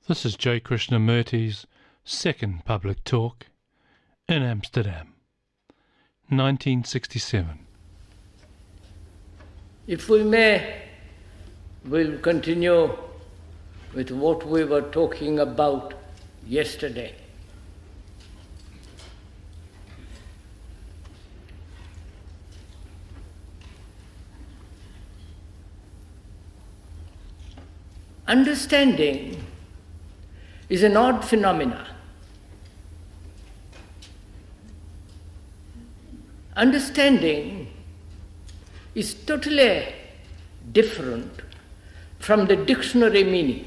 This is J. Krishnamurti's second public talk in Amsterdam, 1967. If we may, we'll continue with what we were talking about yesterday. Understanding is an odd phenomenon. Understanding is totally different from the dictionary meaning.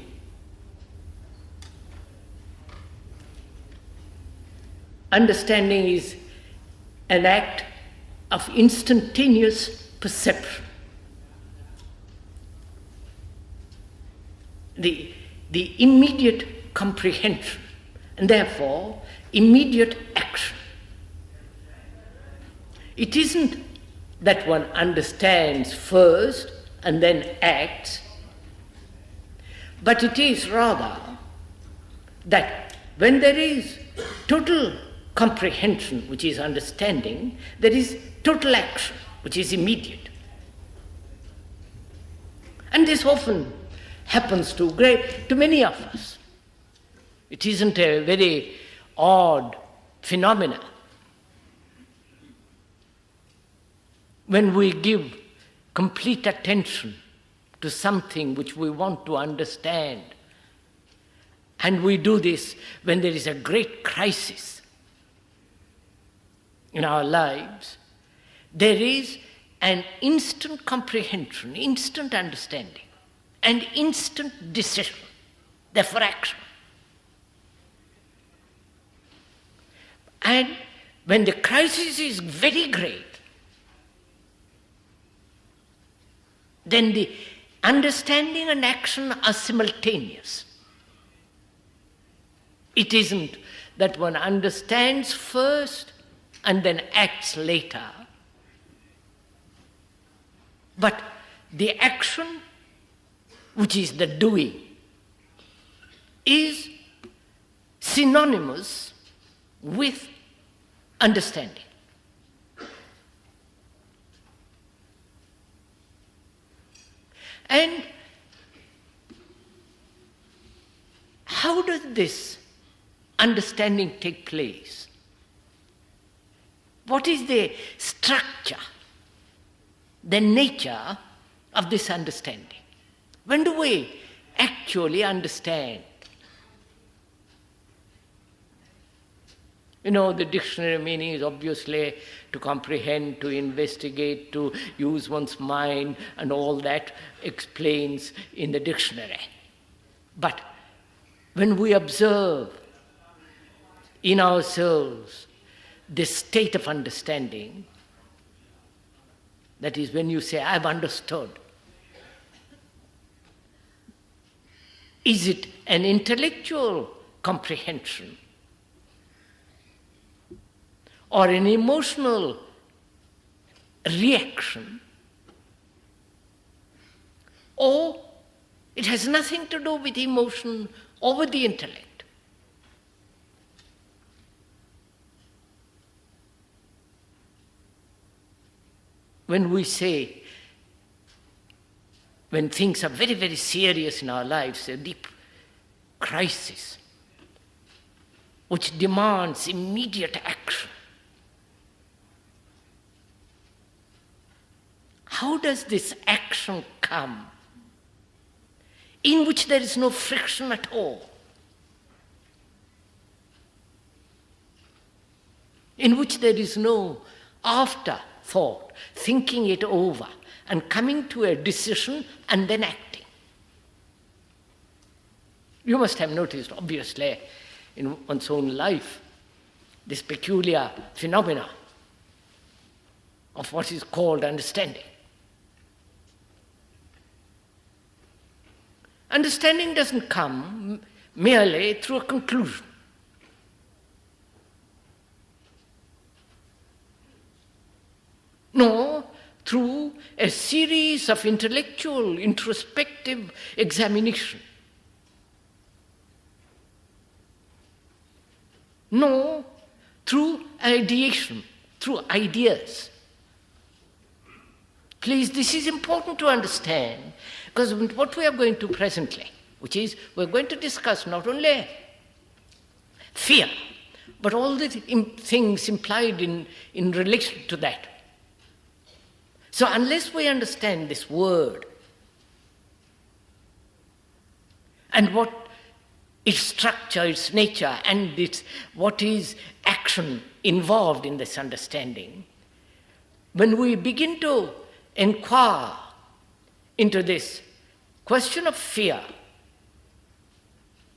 Understanding is an act of instantaneous perception. The immediate comprehension, and therefore immediate action. It isn't that one understands first and then acts, but it is rather that when there is total comprehension, which is understanding, there is total action, which is immediate. And this often happens to many of us. It isn't a very odd phenomenon. When we give complete attention to something which we want to understand, and we do this when there is a great crisis in our lives, there is an instant comprehension, instant understanding, and instant decision, therefore action. And when the crisis is very great, then the understanding and action are simultaneous. It isn't that one understands first and then acts later, but the action, which is the doing, is synonymous with understanding. And how does this understanding take place? What is the structure, the nature of this understanding? When do we actually understand? You know, the dictionary meaning is obviously to comprehend, to investigate, to use one's mind, and all that explains in the dictionary. But when we observe in ourselves this state of understanding, that is when you say, I've understood, is it an intellectual comprehension or an emotional reaction, or it has nothing to do with emotion or with the intellect? When we say, when things are very, very serious in our lives, a deep crisis, which demands immediate action, how does this action come in which there is no friction at all? In which there is no afterthought, thinking it over and coming to a decision and then acting. You must have noticed, obviously, in one's own life, this peculiar phenomena of what is called understanding. Understanding doesn't come merely through a conclusion. No, through a series of intellectual, introspective examination. No, through ideation, through ideas. Please, this is important to understand, because what we are going to presently, which is we're going to discuss not only fear, but all the things implied in relation to that. So unless we understand this word and what its structure, its nature, and what is action involved in this understanding, when we begin to inquire into this question of fear,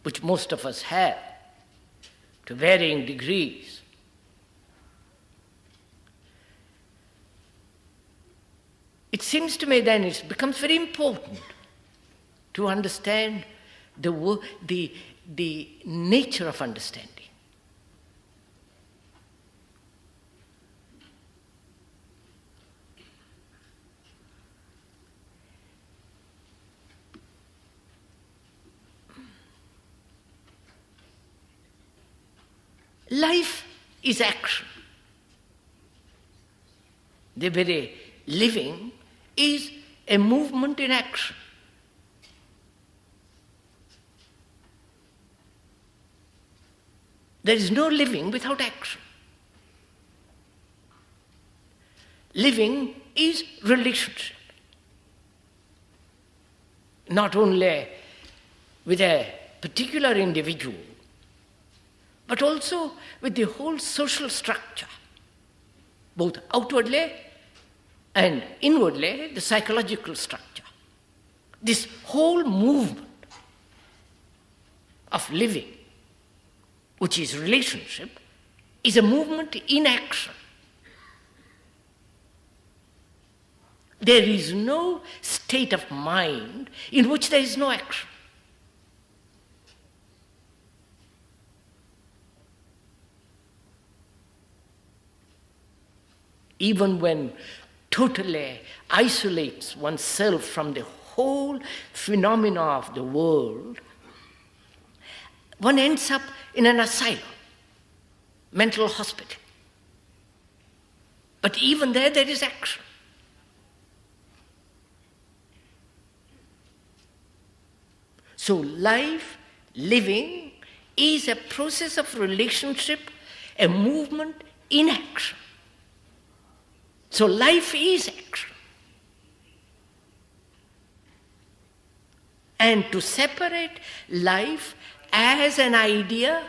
which most of us have to varying degrees, it seems to me then it becomes very important to understand the nature of understanding. Life is action. The very living is a movement in action. There is no living without action. Living is relationship. Not only with a particular individual, but also with the whole social structure, both outwardly and inwardly, the psychological structure. This whole movement of living, which is relationship, is a movement in action. There is no state of mind in which there is no action. Even when totally isolates oneself from the whole phenomena of the world, one ends up in an asylum, mental hospital. But even there is action. So life, living, is a process of relationship, a movement in action. So life is action. And to separate life as an idea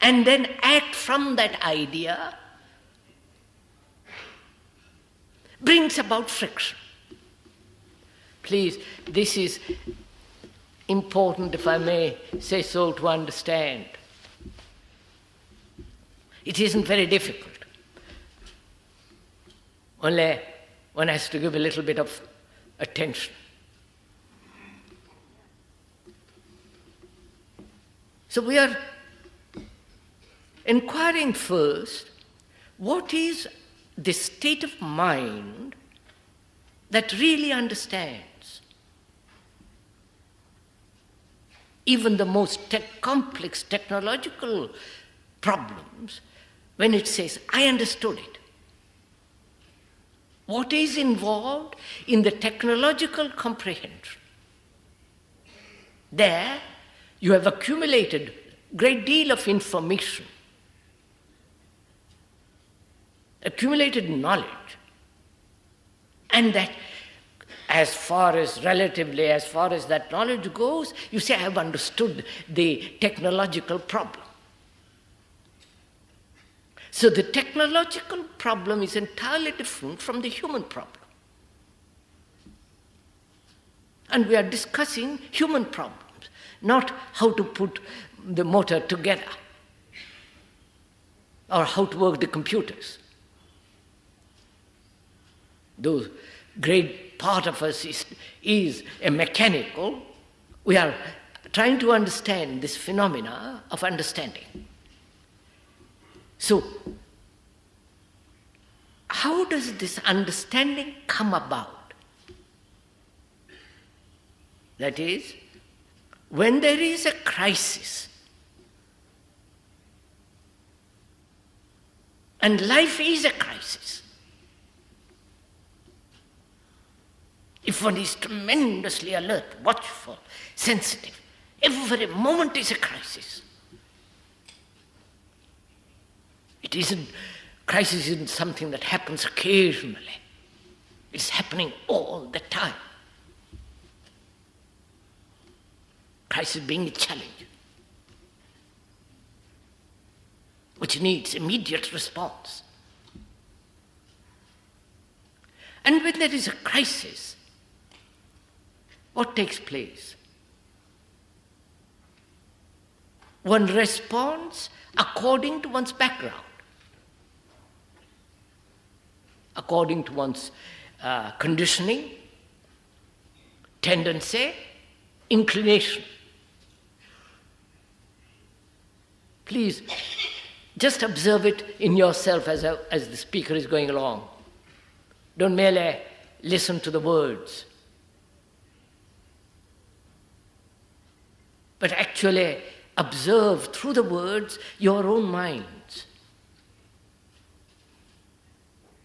and then act from that idea brings about friction. Please, this is important, if I may say so, to understand. It isn't very difficult. Only one has to give a little bit of attention. So we are inquiring first, what is the state of mind that really understands even the most complex technological problems, when it says, I understood it. What is involved in the technological comprehension? There, you have accumulated a great deal of information, accumulated knowledge, and that as far as that knowledge goes, you say, I have understood the technological problem. So the technological problem is entirely different from the human problem. And we are discussing human problems, not how to put the motor together or how to work the computers. Though great part of us is a mechanical, we are trying to understand this phenomena of understanding. So, how does this understanding come about? That is, when there is a crisis, And life is a crisis. If one is tremendously alert, watchful, sensitive, every moment is a crisis. Crisis isn't something that happens occasionally. It's happening all the time. Crisis being a challenge, which needs immediate response. And when there is a crisis, what takes place? One responds according to one's background, according to one's conditioning, tendency, inclination. Please, just observe it in yourself as the speaker is going along. Don't merely listen to the words, but actually observe through the words your own minds,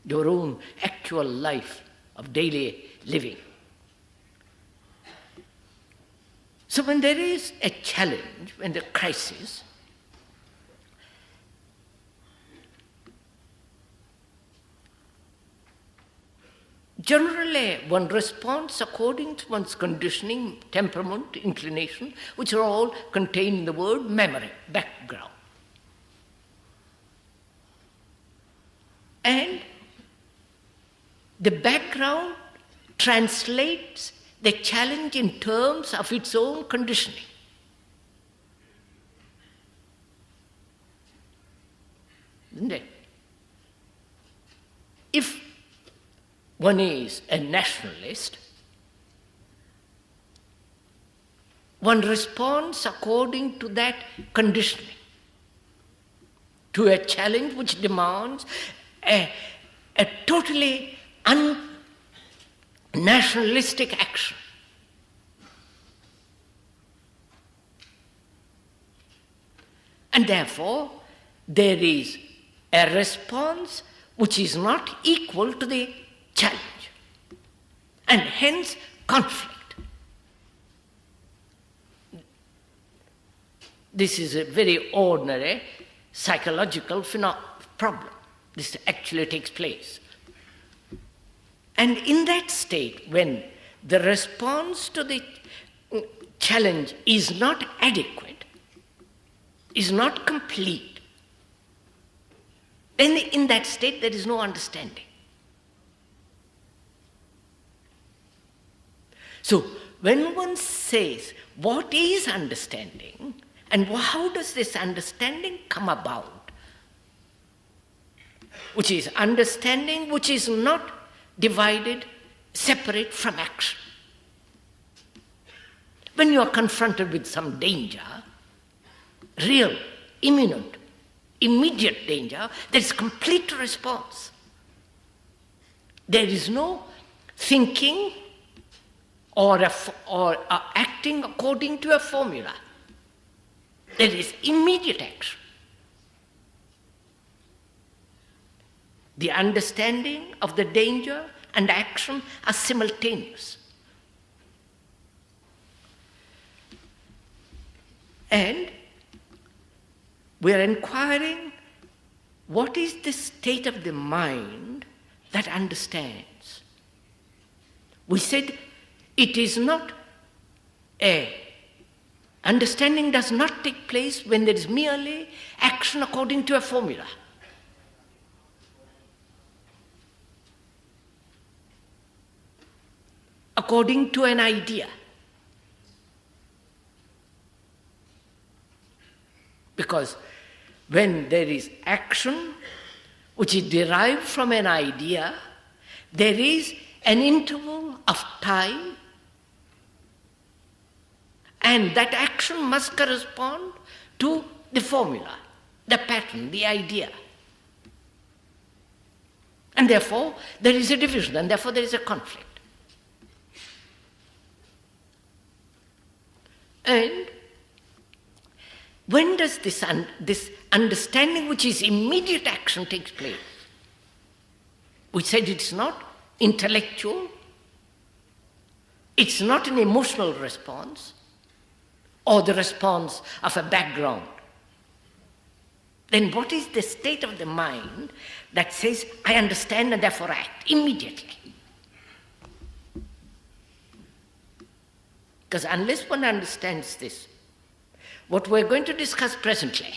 your own actual life of daily living. So when there is a challenge, when there is a crisis, generally one responds according to one's conditioning, temperament, inclination, which are all contained in the word memory, background. And the background translates the challenge in terms of its own conditioning. Isn't it? If one is a nationalist, one responds according to that conditioning, to a challenge which demands a totally un-nationalistic action. And therefore, there is a response which is not equal to the challenge, and hence conflict. This is a very ordinary psychological problem. This actually takes place. And in that state, when the response to the challenge is not adequate, is not complete, then in that state there is no understanding. So when one says, what is understanding and how does this understanding come about? Which is understanding which is not divided, separate from action. When you are confronted with some danger, real, imminent, immediate danger, there is complete response. There is no thinking or acting according to a formula. There is immediate action. The understanding of the danger and action are simultaneous. And we are inquiring what is the state of the mind that understands. We said it is not understanding does not take place when there is merely action according to a formula. According to an idea. Because when there is action which is derived from an idea, there is an interval of time, and that action must correspond to the formula, the pattern, the idea. And therefore, there is a division, and therefore there is a conflict. And When does this understanding, which is immediate action, takes place? We said it's not intellectual, it's not an emotional response or the response of a background. Then what is the state of the mind that says, I understand and therefore act immediately? Because unless one understands this, what we're going to discuss presently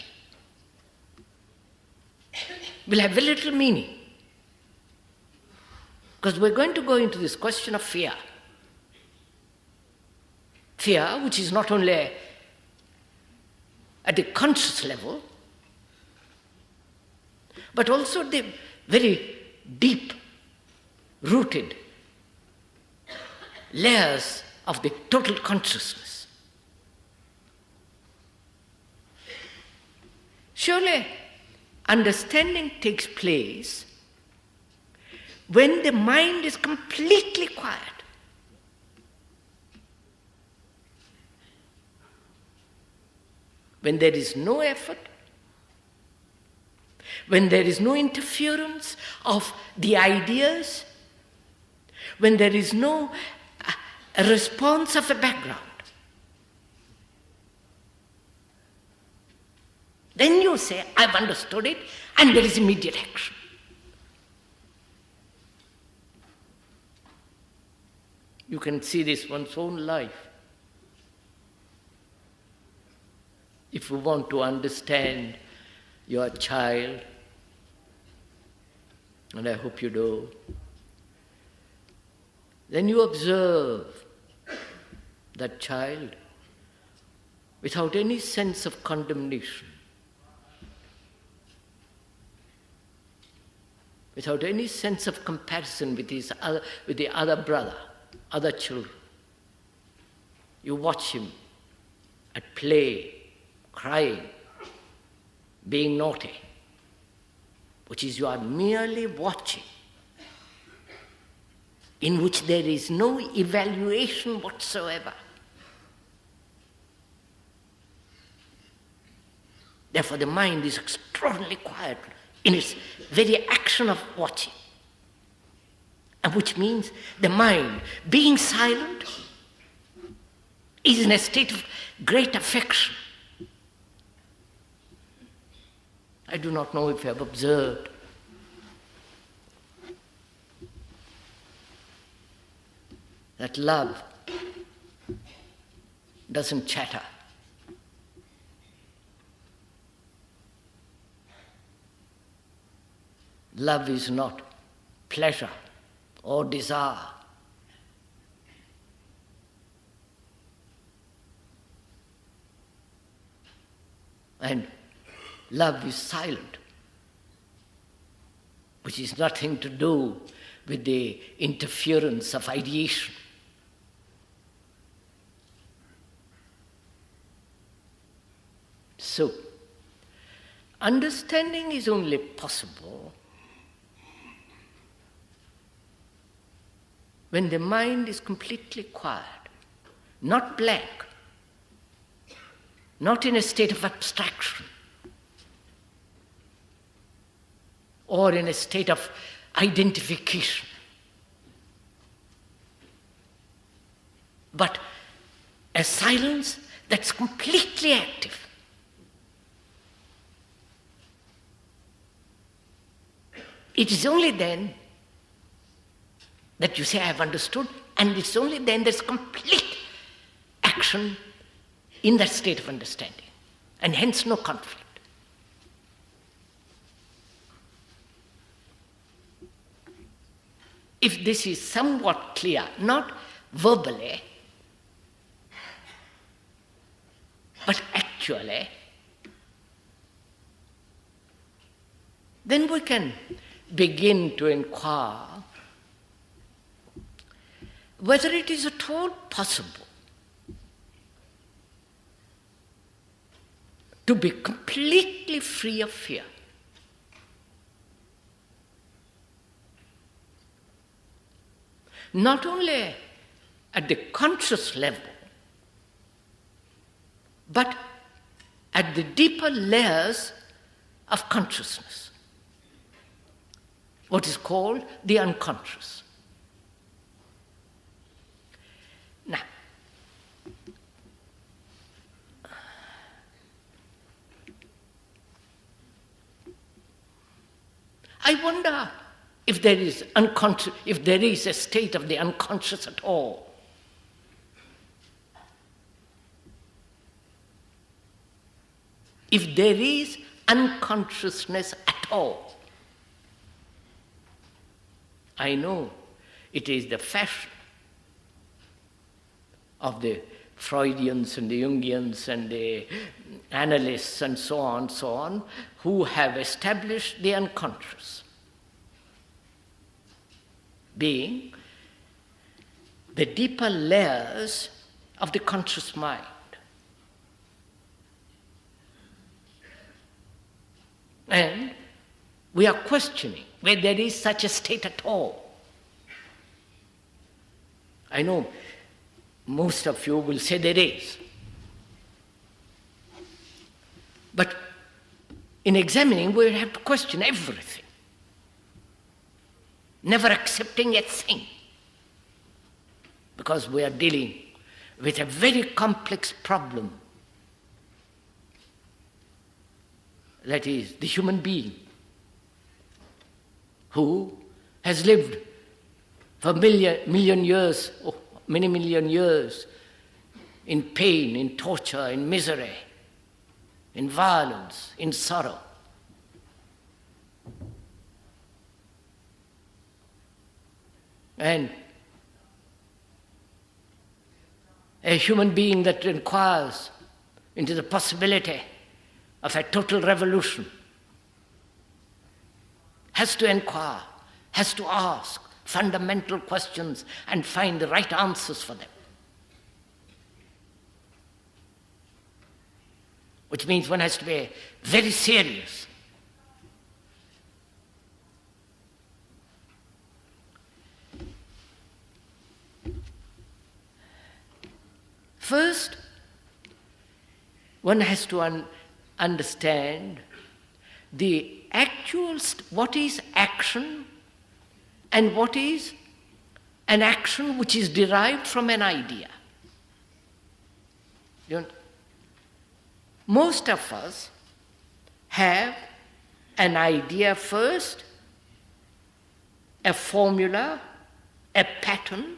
will have very little meaning. Because we're going to go into this question of fear. Fear, which is not only at the conscious level, but also the very deep-rooted layers of the total consciousness. Surely, understanding takes place when the mind is completely quiet. When there is no effort, when there is no interference of the ideas, when there is no response of a background, then you say, I've understood it, and there is immediate action. You can see this one's own life. If you want to understand your child, and I hope you do, then you observe that child without any sense of condemnation, without any sense of comparison with the other brother, other children. You watch him at play, crying, being naughty, which is you are merely watching, in which there is no evaluation whatsoever. Therefore, the mind is extraordinarily quiet in its very action of watching, and which means the mind, being silent, is in a state of great affection. I do not know if you have observed that love doesn't chatter. Love is not pleasure or desire. And love is silent, which is nothing to do with the interference of ideation. So, understanding is only possible when the mind is completely quiet, not blank, not in a state of abstraction, or in a state of identification, but a silence that's completely active. It is only then that you say, I have understood, and it's only then there's complete action in that state of understanding, and hence no conflict. If this is somewhat clear, not verbally, but actually, then we can begin to inquire whether it is at all possible to be completely free of fear. Not only at the conscious level, but at the deeper layers of consciousness, what is called the unconscious. Now, I wonder if there is a state of the unconscious at all. If there is unconsciousness at all. I know it is the fashion of the Freudians and the Jungians and the analysts and so on, who have established the unconscious being the deeper layers of the conscious mind. And we are questioning whether there is such a state at all. I know most of you will say there is. But in examining, we have to question everything, never accepting a thing, because we are dealing with a very complex problem. That is, the human being who has lived for many million years in pain, in torture, in misery, in violence, in sorrow. And a human being that inquires into the possibility of a total revolution has to inquire, has to ask fundamental questions and find the right answers for them. Which means one has to be very serious. First, one has to understand the actual what is action and what is an action which is derived from an idea. Most of us have an idea first, a formula, a pattern,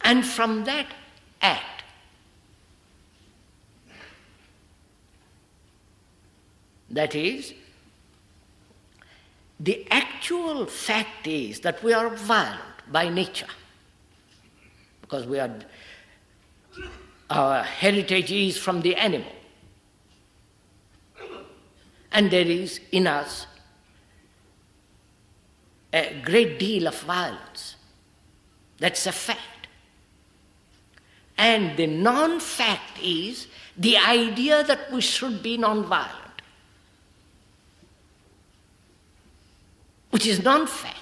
and from that act. That is, the actual fact is that we are violent by nature, because our heritage is from the animal. And there is in us a great deal of violence. That's a fact. And the non-fact is the idea that we should be non-violent, which is non-fact.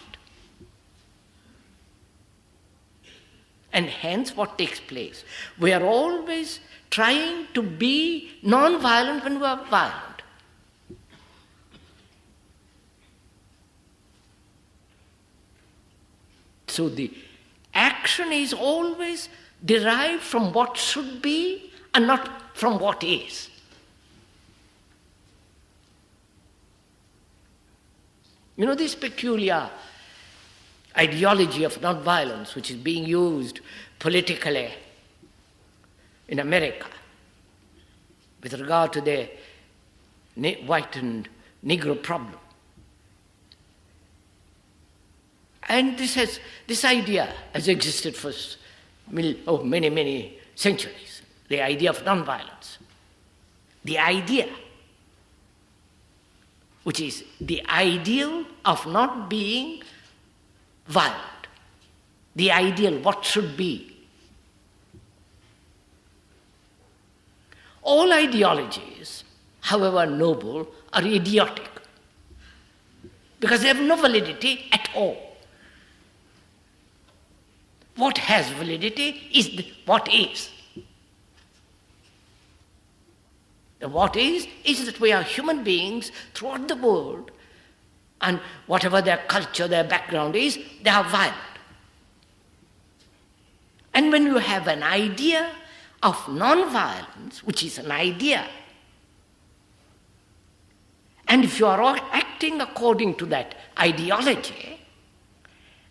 And hence what takes place? We are always trying to be non-violent when we are violent. So the action is always derived from what should be and not from what is. You know, this peculiar ideology of non-violence which is being used politically in America with regard to the white and Negro problem. And this idea has existed for many, many centuries, the idea of non-violence. The idea, which is the ideal of not being violent, the ideal, what should be. All ideologies, however noble, are idiotic because they have no validity at all. What has validity is what is. What is that we are human beings throughout the world, and whatever their culture, their background is, they are violent. And when you have an idea of non-violence, which is an idea, and if you are acting according to that ideology,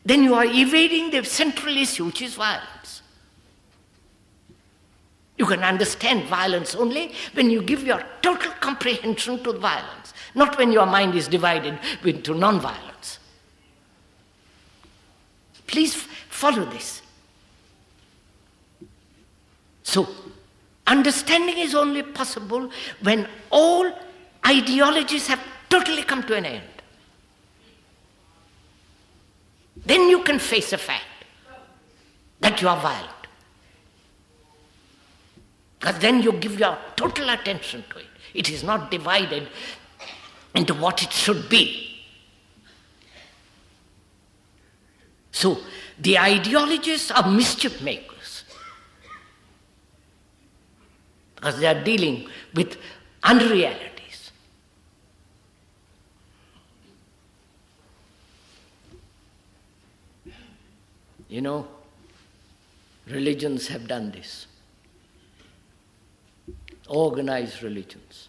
then you are evading the central issue, which is violence. You can understand violence only when you give your total comprehension to violence, not when your mind is divided into non-violence. Please follow this. So, understanding is only possible when all ideologies have totally come to an end. Then you can face the fact that you are violent. Because then you give your total attention to it. It is not divided into what it should be. So, the ideologies are mischief makers. Because they are dealing with unrealities. You know, religions have done this. Organized religions.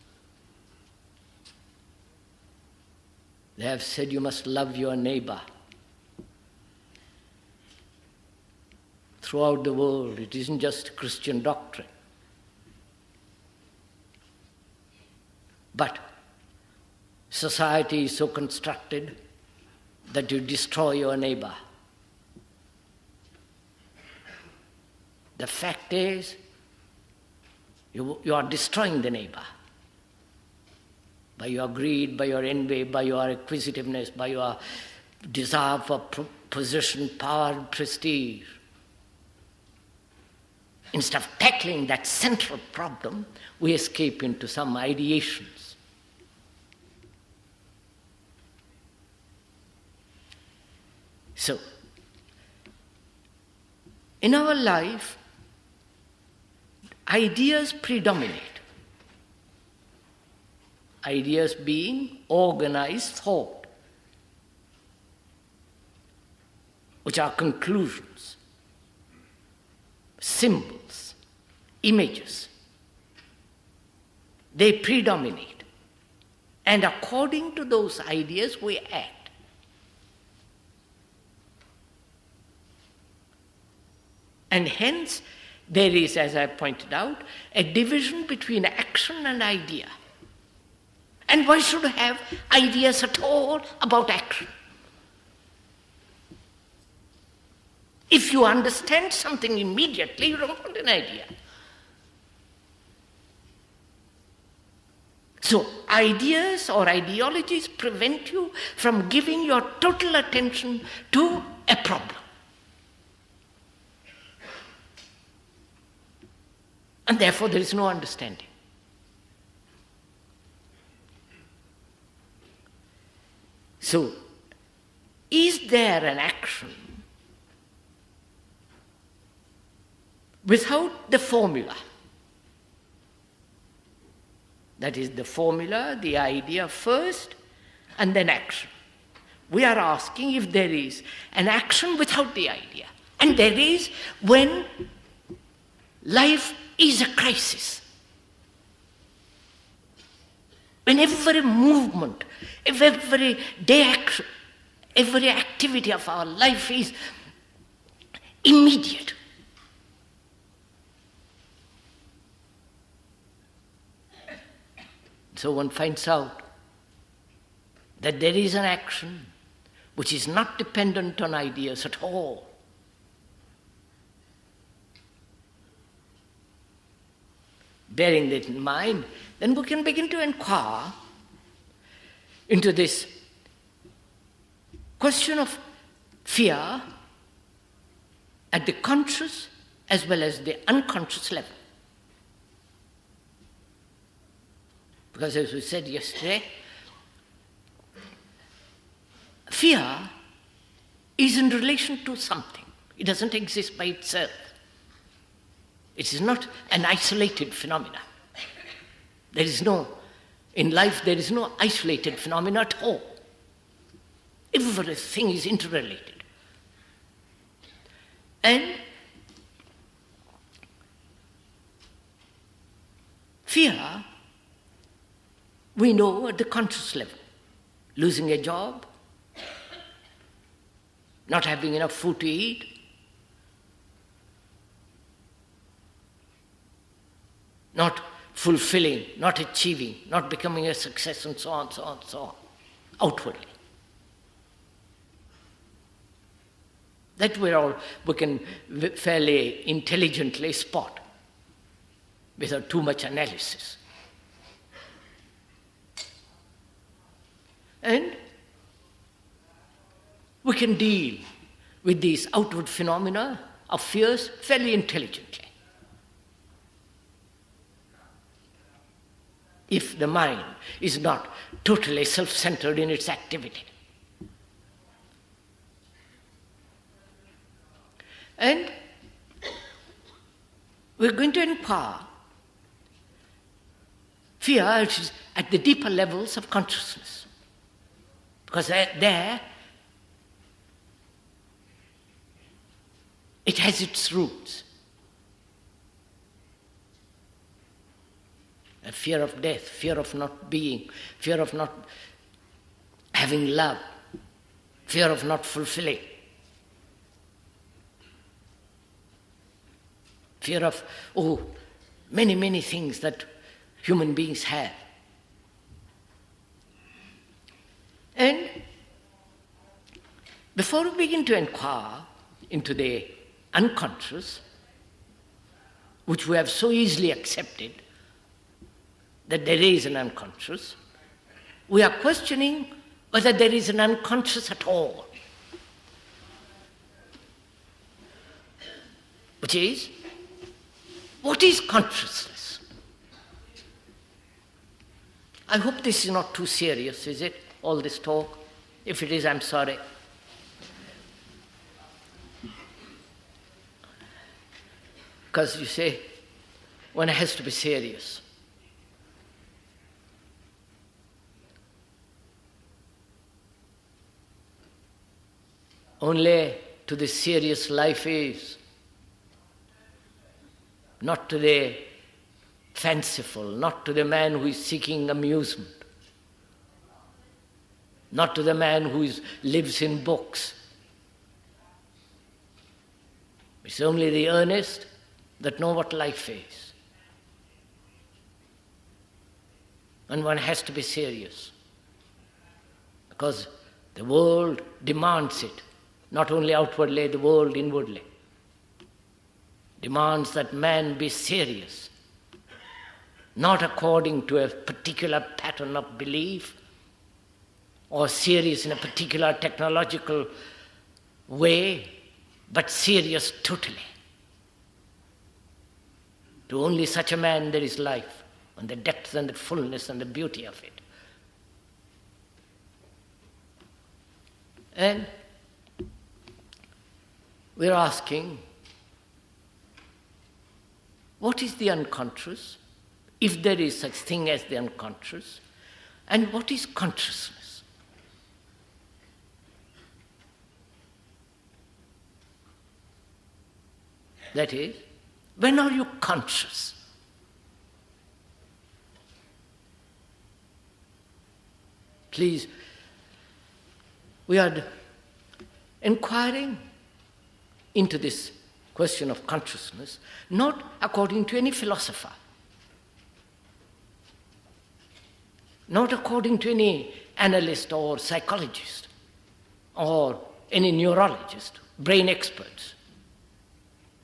They have said you must love your neighbor. Throughout the world, it isn't just Christian doctrine. But society is so constructed that you destroy your neighbor. The fact is, you are destroying the neighbor by your greed, by your envy, by your acquisitiveness, by your desire for position, power, prestige. Instead of tackling that central problem, we escape into some ideations. So, in our life, ideas predominate. Ideas being organized thought, which are conclusions, symbols, images. They predominate. And according to those ideas, we act. And hence, there is, as I pointed out, a division between action and idea. And why should we have ideas at all about action? If you understand something immediately, you don't want an idea. So, ideas or ideologies prevent you from giving your total attention to a problem. And therefore there is no understanding. So, is there an action without the formula? That is the formula, the idea first, and then action. We are asking if there is an action without the idea. And there is when life is a crisis. When every movement, every day action, every activity of our life is immediate. So one finds out that there is an action which is not dependent on ideas at all. Bearing that in mind, then we can begin to inquire into this question of fear at the conscious as well as the unconscious level. Because as we said yesterday, fear is in relation to something. It doesn't exist by itself. It is not an isolated phenomenon. In life there is no isolated phenomena at all. Everything is interrelated. And fear, we know at the conscious level. Losing a job, not having enough food to eat, not fulfilling, not achieving, not becoming a success, and so on, so on, so on, outwardly. That we can fairly intelligently spot without too much analysis. And we can deal with these outward phenomena of fears fairly intelligently. If the mind is not totally self-centered in its activity. And we're going to inquire fear at the deeper levels of consciousness. Because there it has its roots. A fear of death, fear of not being, fear of not having love, fear of not fulfilling, fear of, many, many things that human beings have. And before we begin to inquire into the unconscious, which we have so easily accepted, that there is an unconscious, we are questioning whether there is an unconscious at all. Which is, what is consciousness? I hope this is not too serious, is it, all this talk? If it is, I'm sorry. Because you say, one has to be serious. Only to the serious life is, not to the fanciful, not to the man who is seeking amusement, not to the man who lives in books. It's only the earnest that know what life is. And one has to be serious, because the world demands it. Not only outwardly, the world inwardly demands that man be serious, not according to a particular pattern of belief or serious in a particular technological way, but serious totally. To only such a man there is life, and the depth and the fullness and the beauty of it. And we're asking, what is the unconscious, if there is such thing as the unconscious, and what is consciousness? That is, when are you conscious? Please, we are inquiring into this question of consciousness, not according to any philosopher, not according to any analyst or psychologist or any neurologist, brain experts.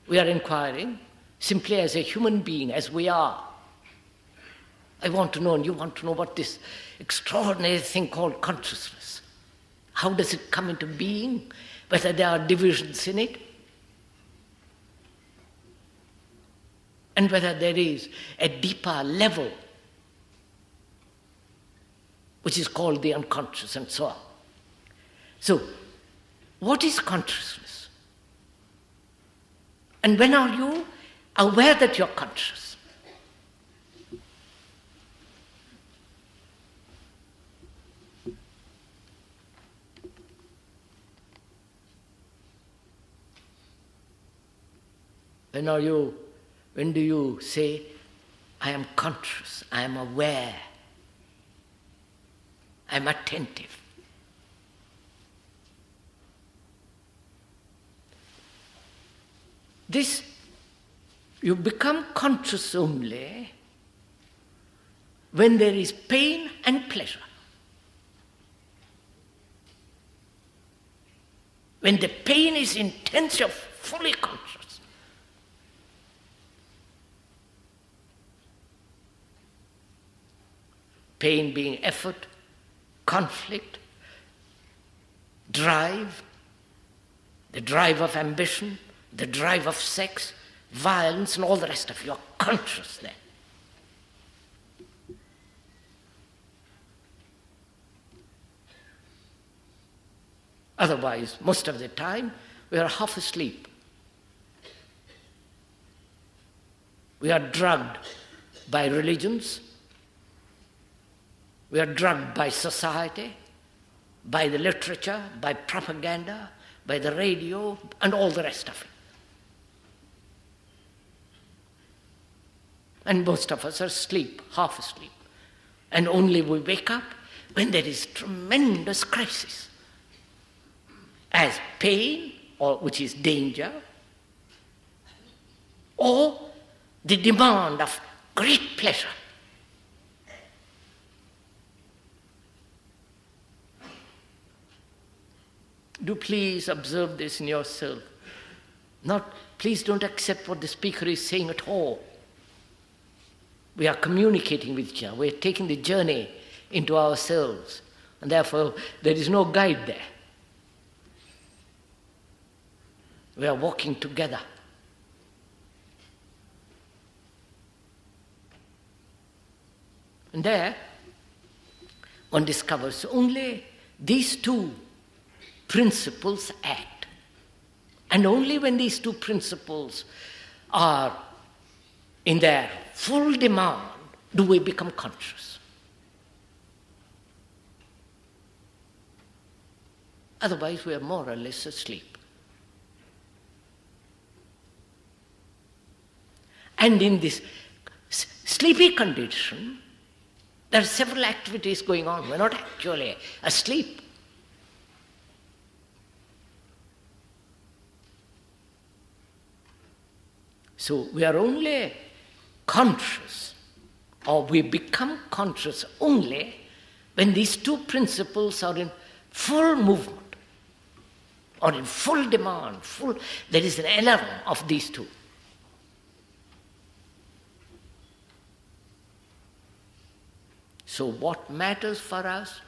We are inquiring simply as a human being, as we are. I want to know, and you want to know, what this extraordinary thing called consciousness. How does it come into being? Whether there are divisions in it, and whether there is a deeper level which is called the unconscious, and so on. So, what is consciousness? And when are you aware that you're conscious? When do you say, I am conscious, I am aware, I am attentive? This, you become conscious only when there is pain and pleasure. When the pain is intense, you're fully conscious. Pain being effort, conflict, drive, the drive of ambition, the drive of sex, violence, and all the rest of you are conscious then. Otherwise, most of the time, we are half asleep. We are drugged by religions. We are drugged by society, by the literature, by propaganda, by the radio, and all the rest of it. And most of us are asleep, half asleep. And only we wake up when there is tremendous crisis. As pain, or which is danger, or the demand of great pleasure. Do please observe this in yourself. Please don't accept what the speaker is saying at all. We are communicating with each other. We are taking the journey into ourselves. And therefore, there is no guide there. We are walking together. And there, one discovers only these two principles act. And only when these two principles are in their full demand do we become conscious. Otherwise, we are more or less asleep. And in this sleepy condition, there are several activities going on. We're not actually asleep. So we are only conscious, or we become conscious only when these two principles are in full movement, or in full demand, there is an alarm of these two. So what matters for us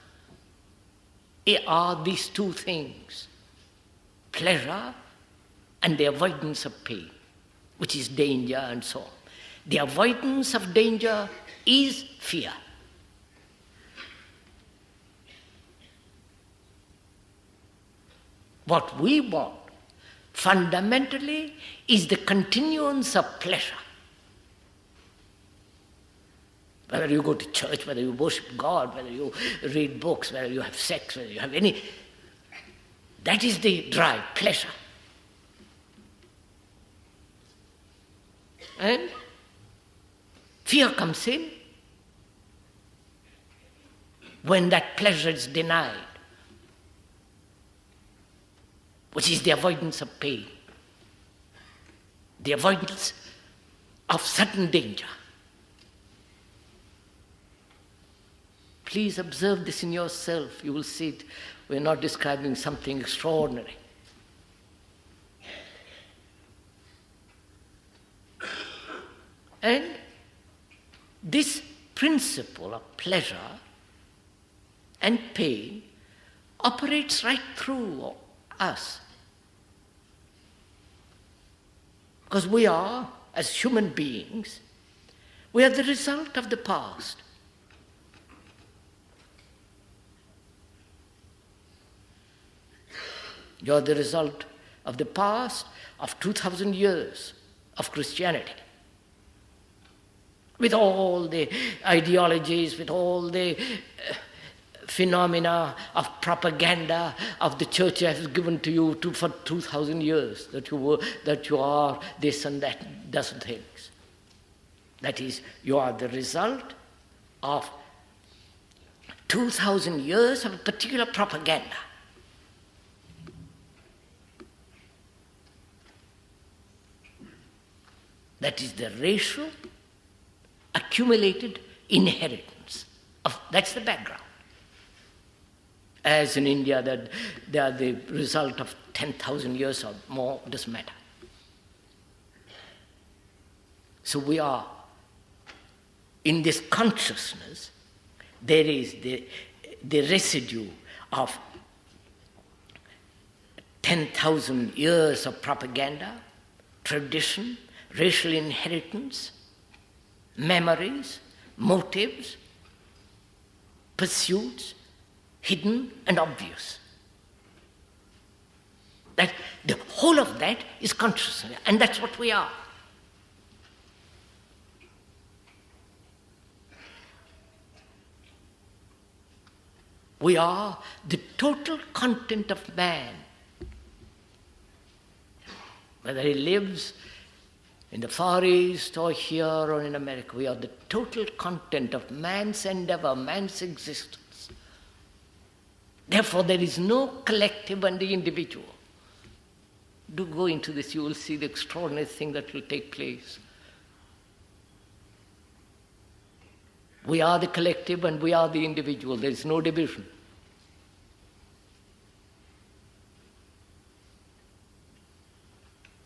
are these two things, pleasure and the avoidance of pain, which is danger and so on. The avoidance of danger is fear. What we want fundamentally is the continuance of pleasure. Whether you go to church, whether you worship God, whether you read books, whether you have sex, whether you have any, that is the drive, pleasure. And fear comes in when that pleasure is denied, which is the avoidance of pain, the avoidance of sudden danger. Please observe this in yourself. You will see it. We're not describing something extraordinary. And this principle of pleasure and pain operates right through us. Because we are, as human beings, we are the result of the past. You are the result of the past of 2,000 years of Christianity. With all the ideologies, with all the phenomena of propaganda of the church has given to you for 2,000 years, that you are this and that, dozen things. That is, you are the result of 2,000 years of a particular propaganda. That is the racial accumulated inheritance. That's the background. As in India, that they are the result of 10,000 years or more, doesn't matter. So we are, in this consciousness, there is the residue of 10,000 years of propaganda, tradition, racial inheritance, memories, motives, pursuits, hidden and obvious. That the whole of that is consciousness, and that's what we are. We are the total content of man. Whether he lives in the Far East or here or in America, we are the total content of man's endeavor, man's existence. Therefore, there is no collective and the individual. Do go into this, you will see the extraordinary thing that will take place. We are the collective and we are the individual. There is no division.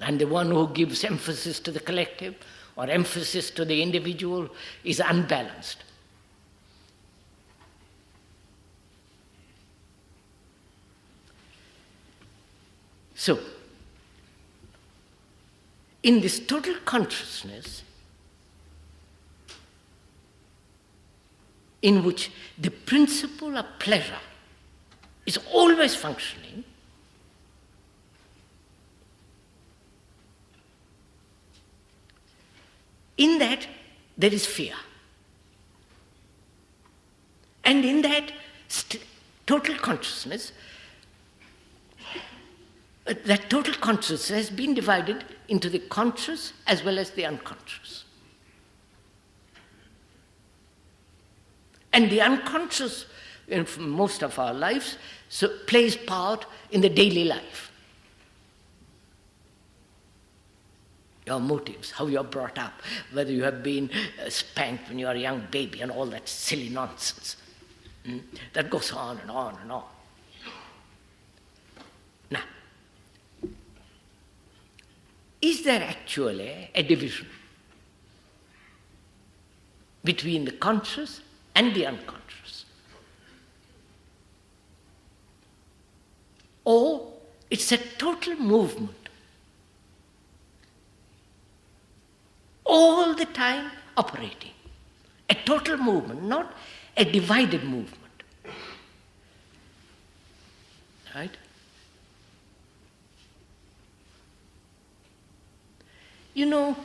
And the one who gives emphasis to the collective or emphasis to the individual is unbalanced. So, in this total consciousness, in which the principle of pleasure is always functioning, in that there is fear. And in that total consciousness, that total consciousness has been divided into the conscious as well as the unconscious. And the unconscious, in most of our lives, plays part in the daily life. Your motives, how you are brought up, whether you have been spanked when you are a young baby and all that silly nonsense. That goes on and on and on. Now, is there actually a division between the conscious and the unconscious? Or it's a total movement, all the time operating. A total movement, not a divided movement. Right? You know,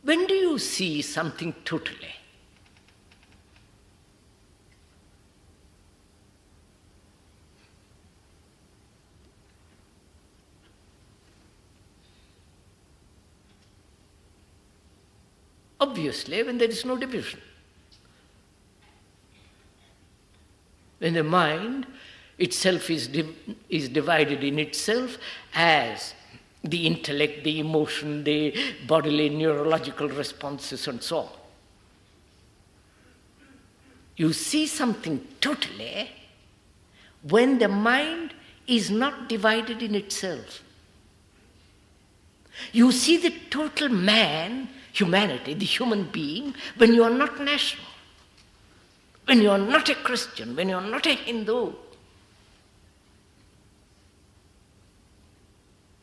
when do you see something totally? Obviously, when there is no division. When the mind itself is divided in itself as the intellect, the emotion, the bodily neurological responses and so on. You see something totally when the mind is not divided in itself. You see the total man, humanity, the human being, when you are not national, when you are not a Christian, when you are not a Hindu.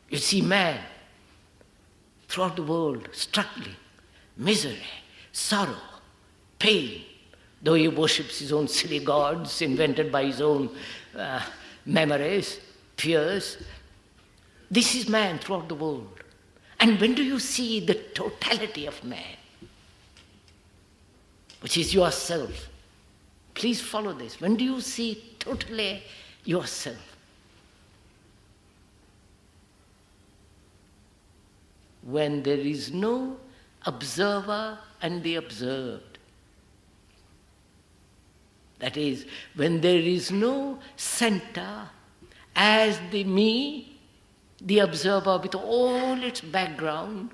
You see man throughout the world struggling, misery, sorrow, pain, though he worships his own silly gods invented by his own memories, fears. This is man throughout the world. And when do you see the totality of man, which is yourself? Please follow this. When do you see totally yourself? When there is no observer and the observed. That is, when there is no center as the me, the observer with all its background,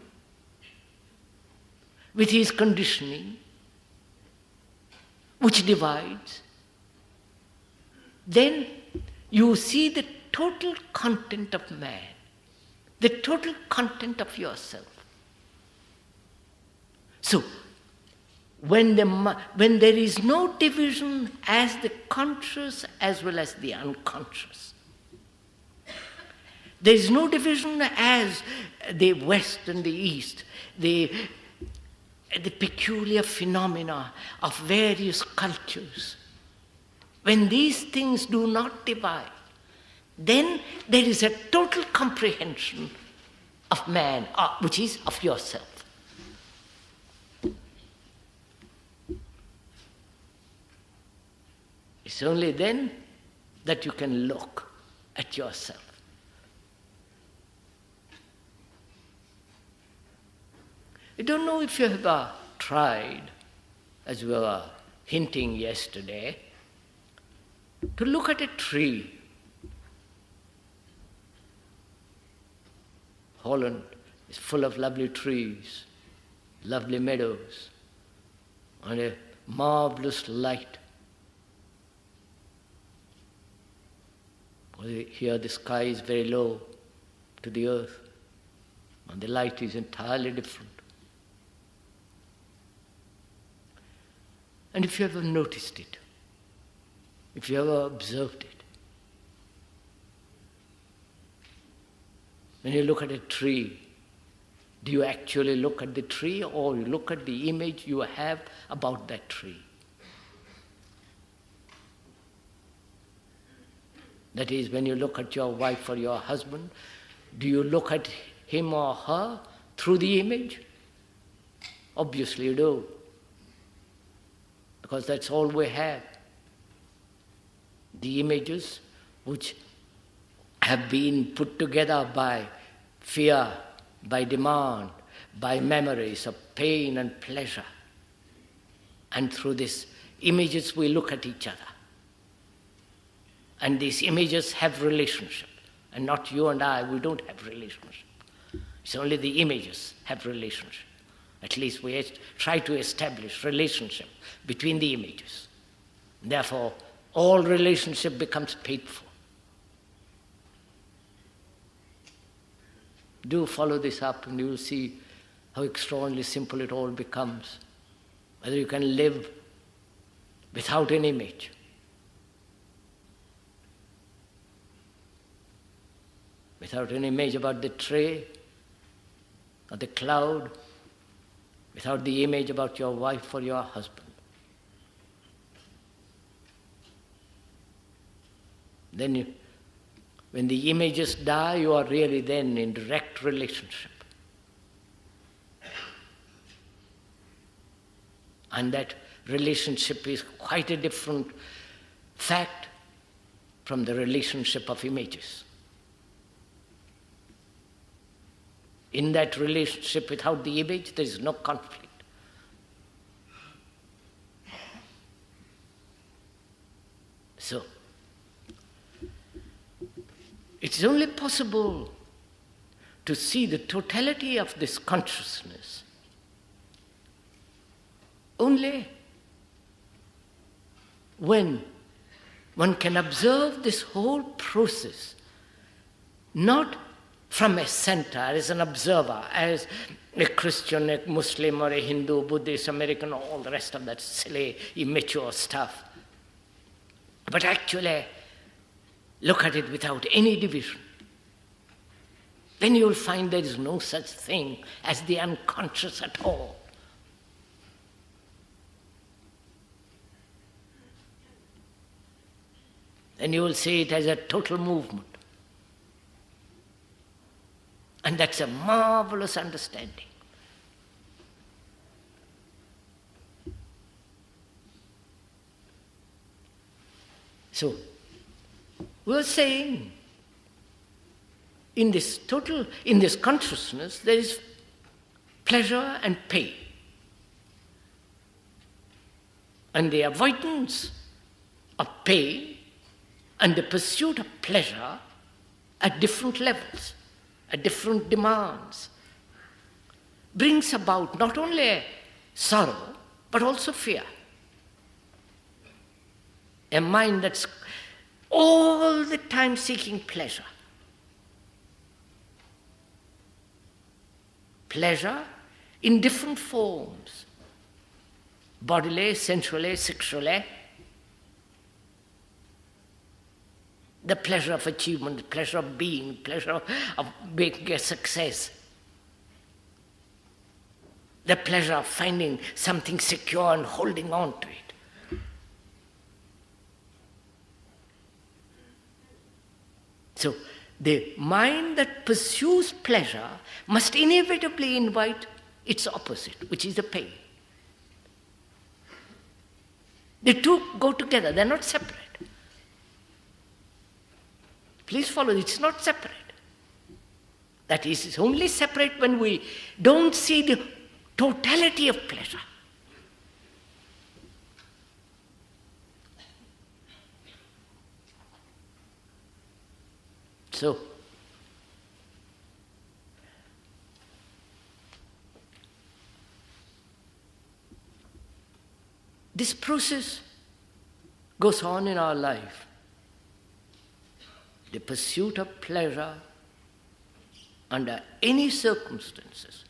with his conditioning, which divides, then you see the total content of man, the total content of yourself. So, when there is no division as the conscious as well as the unconscious, there is no division as the West and the East, the peculiar phenomena of various cultures. When these things do not divide, then there is a total comprehension of man, which is of yourself. It's only then that you can look at yourself. I don't know if you have tried, as we were hinting yesterday, to look at a tree. Holland is full of lovely trees, lovely meadows, and a marvelous light. Here the sky is very low to the earth, and the light is entirely different. And if you ever noticed it, if you ever observed it, when you look at a tree, do you actually look at the tree, or you look at the image you have about that tree? That is, when you look at your wife or your husband, do you look at him or her through the image? Obviously you do, because that's all we have. The images which have been put together by fear, by demand, by memories of pain and pleasure. And through these images we look at each other. And these images have relationship. And not you and I, we don't have relationship. It's only the images have relationship. At least we try to establish relationship between the images. Therefore, all relationship becomes painful. Do follow this up and you will see how extraordinarily simple it all becomes. Whether you can live without an image. Without an image about the tree or the cloud, without the image about your wife or your husband. Then when the images die, you are really then in direct relationship. And that relationship is quite a different fact from the relationship of images. In that relationship without the image, there is no conflict. So, it's only possible to see the totality of this consciousness only when one can observe this whole process, not from a center, as an observer, as a Christian, a Muslim, or a Hindu, Buddhist, American, all the rest of that silly, immature stuff. But actually, look at it without any division. Then you will find there is no such thing as the unconscious at all. Then you will see it as a total movement. And that's a marvelous understanding. So, we're saying, in this consciousness, there is pleasure and pain. And the avoidance of pain and the pursuit of pleasure at different levels, at different demands, brings about not only sorrow, but also fear. A mind that's all the time seeking pleasure. Pleasure in different forms, bodily, sensually, sexually. The pleasure of achievement, the pleasure of being, pleasure of making a success. The pleasure of finding something secure and holding on to it. So, the mind that pursues pleasure must inevitably invite its opposite, which is the pain. The two go together, they're not separate. Please follow, it's not separate. That is, it's only separate when we don't see the totality of pleasure. So, this process goes on in our life. The pursuit of pleasure under any circumstances.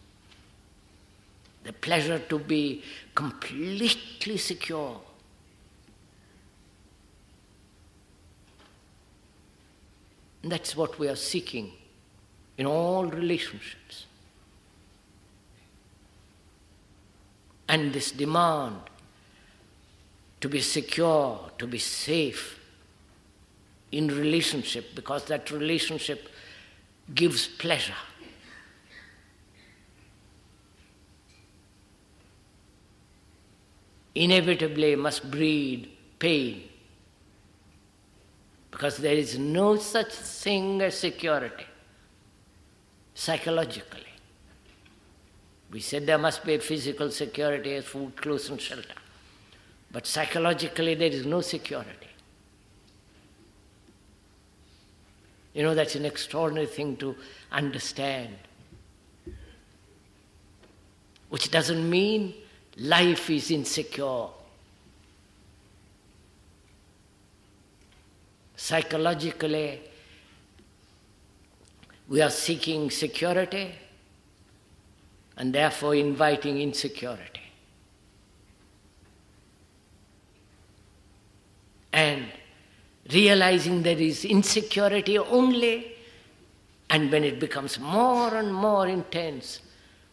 The pleasure to be completely secure. And that's what we are seeking in all relationships. And this demand to be secure, to be safe in relationship, because that relationship gives pleasure. Inevitably must breed pain, because there is no such thing as security, psychologically. We said there must be a physical security as food, clothes and shelter. But psychologically there is no security. You know, that's an extraordinary thing to understand. Which doesn't mean life is insecure. Psychologically, we are seeking security and therefore inviting insecurity. And realizing there is insecurity only, and when it becomes more and more intense,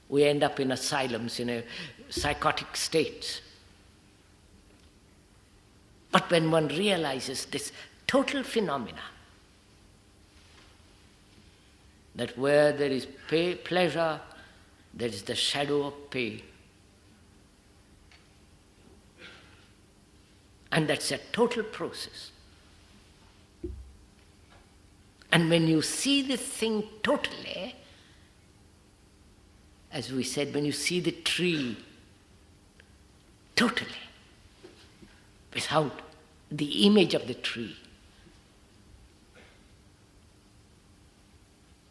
we end up in asylums, in a psychotic states. But when one realizes this total phenomena, that where there is pleasure, there is the shadow of pain. And that's a total process. And when you see the thing totally, as we said, when you see the tree totally, without the image of the tree,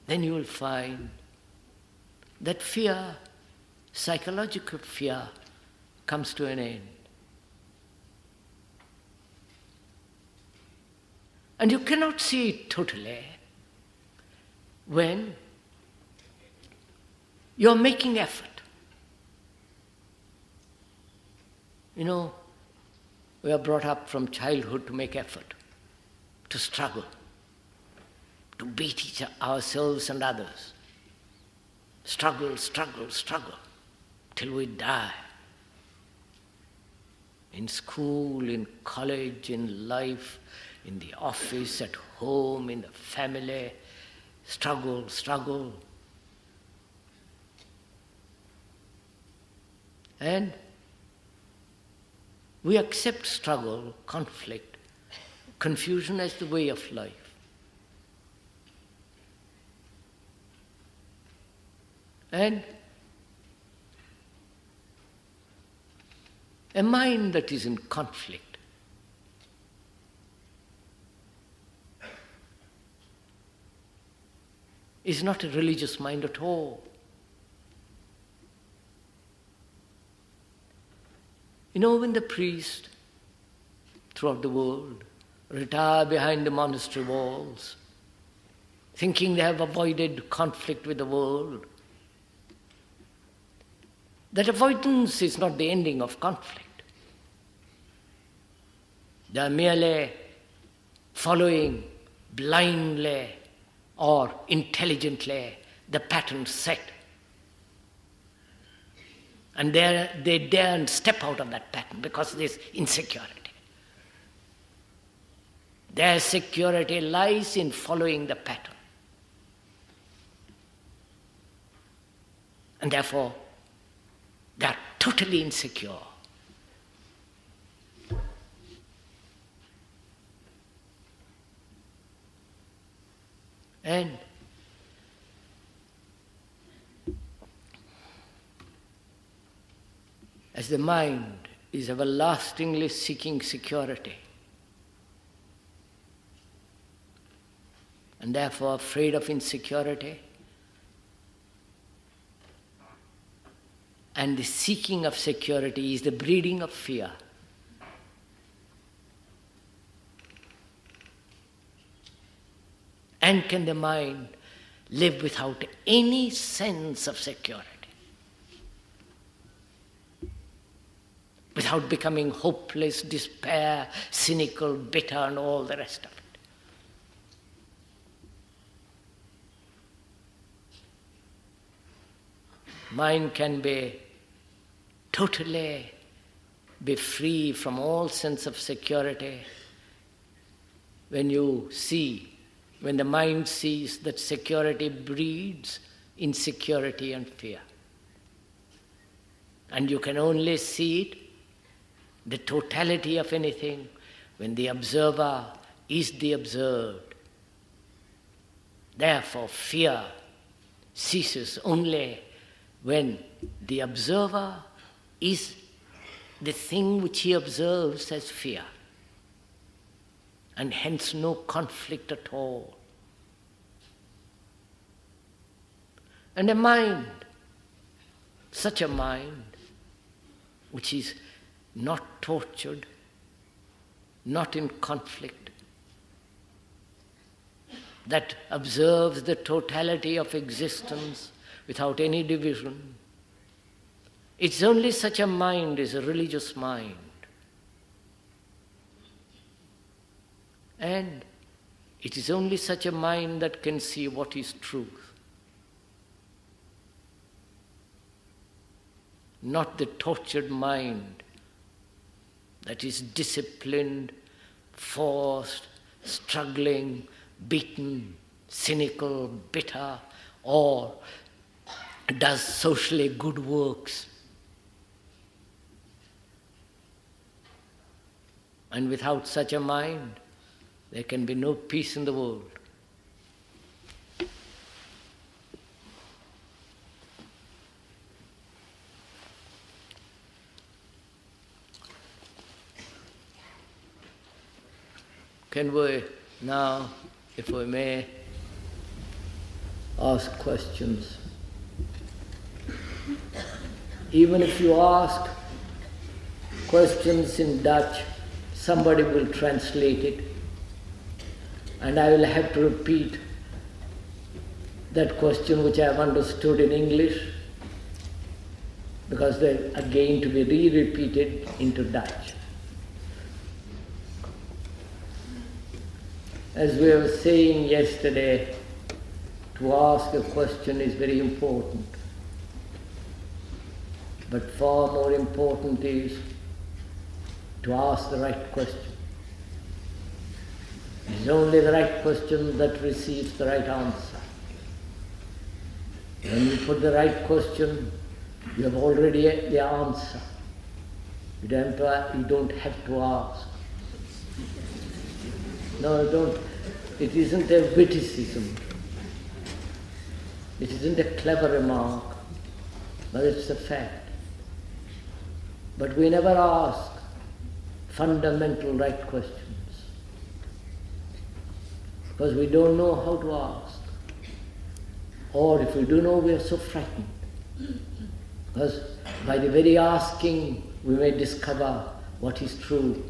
then you will find that fear, psychological fear, comes to an end. And you cannot see it totally when you're making effort. You know, we are brought up from childhood to make effort, to struggle, to beat ourselves and others. Struggle, struggle, struggle, till we die. In school, in college, in life, in the office, at home, in the family, struggle, struggle, And we accept struggle, conflict, confusion as the way of life. And a mind that is in conflict is not a religious mind at all. You know, when the priests throughout the world retire behind the monastery walls, thinking they have avoided conflict with the world, that avoidance is not the ending of conflict. They are merely following blindly or intelligently the pattern set. And they daren't step out of that pattern because there's insecurity. Their security lies in following the pattern. And therefore, they are totally insecure. And as the mind is everlastingly seeking security, and therefore afraid of insecurity, and the seeking of security is the breeding of fear. And can the mind live without any sense of security? Without becoming hopeless, despair, cynical, bitter, and all the rest of it. Mind can be totally be free from all sense of security when the mind sees that security breeds insecurity and fear. And you can only see it, the totality of anything, when the observer is the observed. Therefore, fear ceases only when the observer is the thing which he observes as fear, and hence no conflict at all. And a mind, such a mind, which is not tortured, not in conflict, that observes the totality of existence without any division. It's only such a mind is a religious mind. And it is only such a mind that can see what is truth. Not the tortured mind that is disciplined, forced, struggling, beaten, cynical, bitter, or does socially good works. And without such a mind, there can be no peace in the world. Can we now, if we may, ask questions? Even if you ask questions in Dutch, somebody will translate it, and I will have to repeat that question which I have understood in English, because they're again to be re-repeated into Dutch. As we were saying yesterday, to ask a question is very important. But far more important is to ask the right question. It is only the right question that receives the right answer. When you put the right question, You have already the answer. You don't have to ask. No, don't. It isn't a witticism. It isn't a clever remark, but it's a fact. But we never ask fundamental right questions because we don't know how to ask. Or if we do know, we are so frightened. Because by the very asking, we may discover what is true.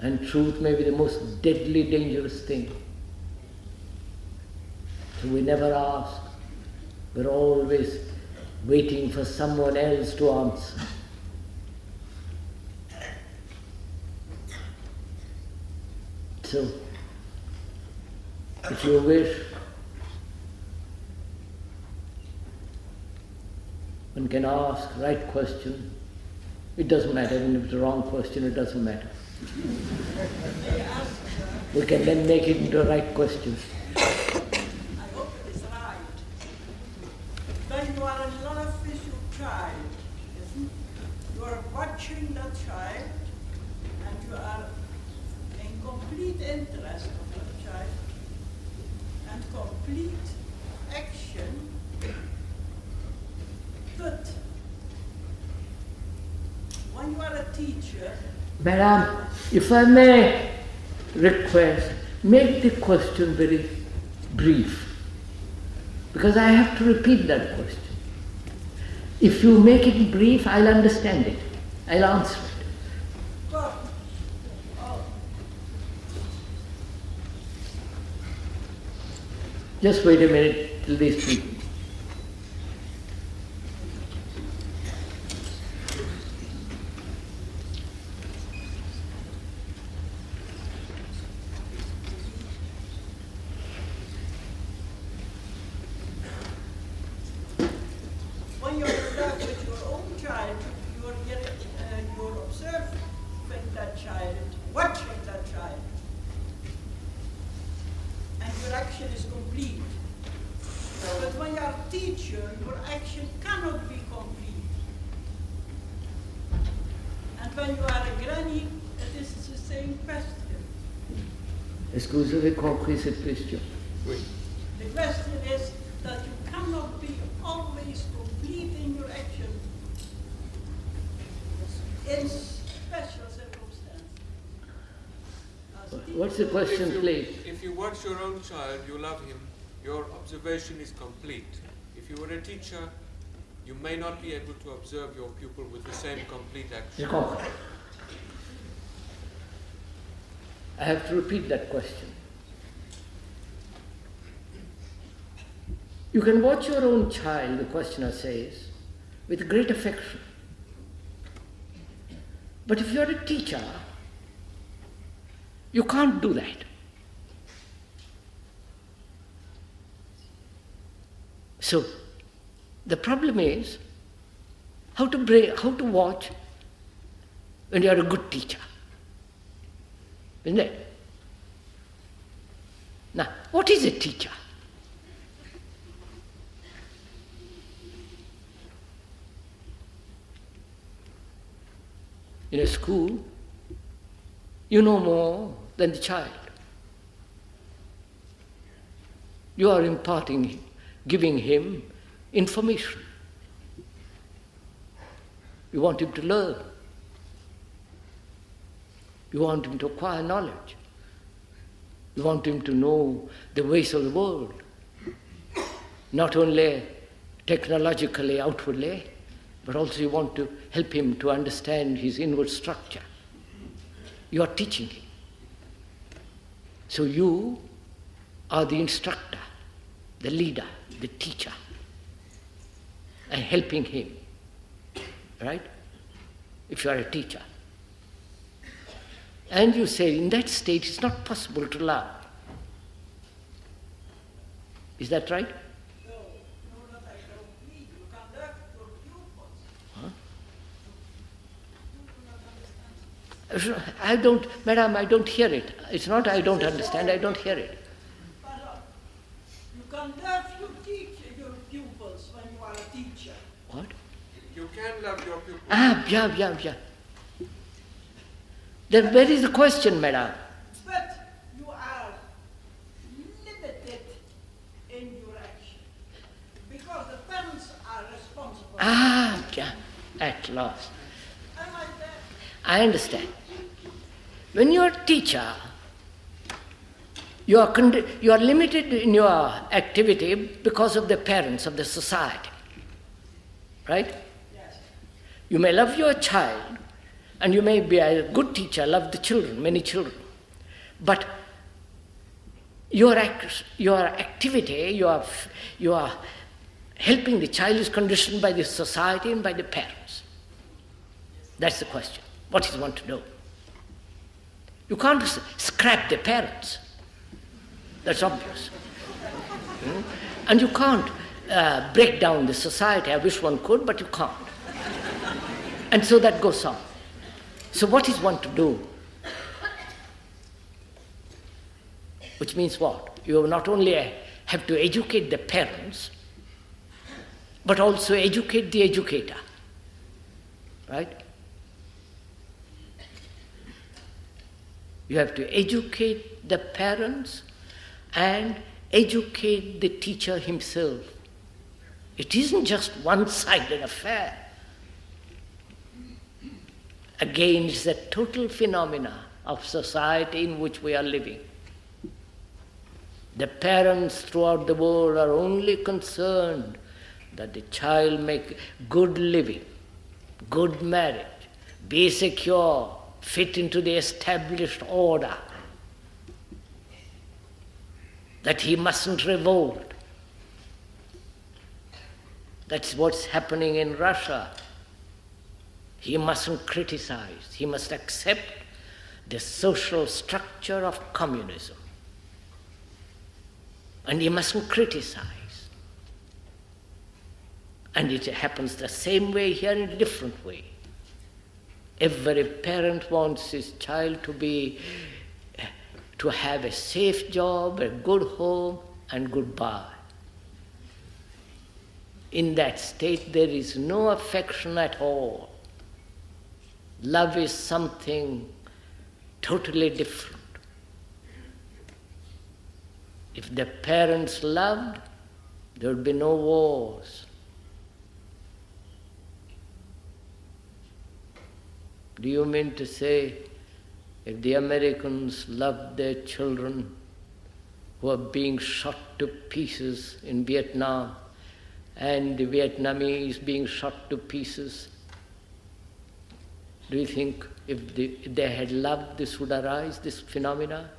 And truth may be the most deadly, dangerous thing. So we never ask. We're always waiting for someone else to answer. So, if you wish, one can ask right question. It doesn't matter, even if it's the wrong question, it doesn't matter. We can then make it into a right question. I hope it is right. When you are in love with your child, you are watching that child and you are in complete interest of that child and complete action. But when you are a teacher, Madam, if I may request, make the question very brief, because I have to repeat that question. If you make it brief, I'll understand it. I'll answer it. God, Just wait a minute till they speak. when you're in love with your own child, you're observing that child, watching that child, and your action is complete. But when you're a teacher, your action cannot be complete. And when you are a granny, it is the same question. Est-ce que vous avez compris cette question? Oui. The question is that you cannot be always complete in your action in special circumstances. What's the question, please? If you watch your own child, you love him, your observation is complete. If you were a teacher, you may not be able to observe your pupil with the same complete action. I have to repeat that question. You can watch your own child, the questioner says, with great affection. But if you're a teacher, you can't do that. So, the problem is how to watch when you are a good teacher. Isn't it? Now, what is a teacher? In a school, you know more than the child. You are imparting, giving him information. You want him to learn. You want him to acquire knowledge. You want him to know the ways of the world, not only technologically, outwardly, but also you want to help him to understand his inward structure. You are teaching him. So you are the instructor, the leader, the teacher, and helping him, right? If you are a teacher. And you say, in that state, it's not possible to love. Is that right? No, that I don't need. You can love your pupils. Huh? You do not understand. I don't, madam, I don't hear it. It's not I don't understand, I don't hear it. Pardon. You can love your teacher, your teacher. What? You can love your pupil. Yeah. Then where is the question, madam? But you are limited in your action. Because the parents are responsible. Yeah, at last. Am I there? I understand. When you are a teacher, you are limited in your activity because of the parents of the society. Right? Yes. You may love your child, and you may be a good teacher, love the children, many children. But your activity, you are helping the child is conditioned by the society and by the parents. That's the question. What is one to do? You can't scrap the parents. That's obvious. And you can't break down the society. I wish one could, but you can't. And so that goes on. So what is one to do? Which means what? You not only have to educate the parents, but also educate the educator. Right? You have to educate the parents and educate the teacher himself. It isn't just one-sided affair. Again, it's a total phenomena of society in which we are living. The parents throughout the world are only concerned that the child make good living, good marriage, be secure, fit into the established order, that he mustn't revolt. That's what's happening in Russia. He mustn't criticize. He must accept the social structure of communism. And he mustn't criticize. And it happens the same way here in a different way. Every parent wants his child to have a safe job, a good home, and goodbye. In that state, there is no affection at all. Love is something totally different. If the parents loved, there would be no wars. Do you mean to say, if the Americans loved their children who are being shot to pieces in Vietnam, and the Vietnamese being shot to pieces, do you think if they had loved, this would arise, this phenomena?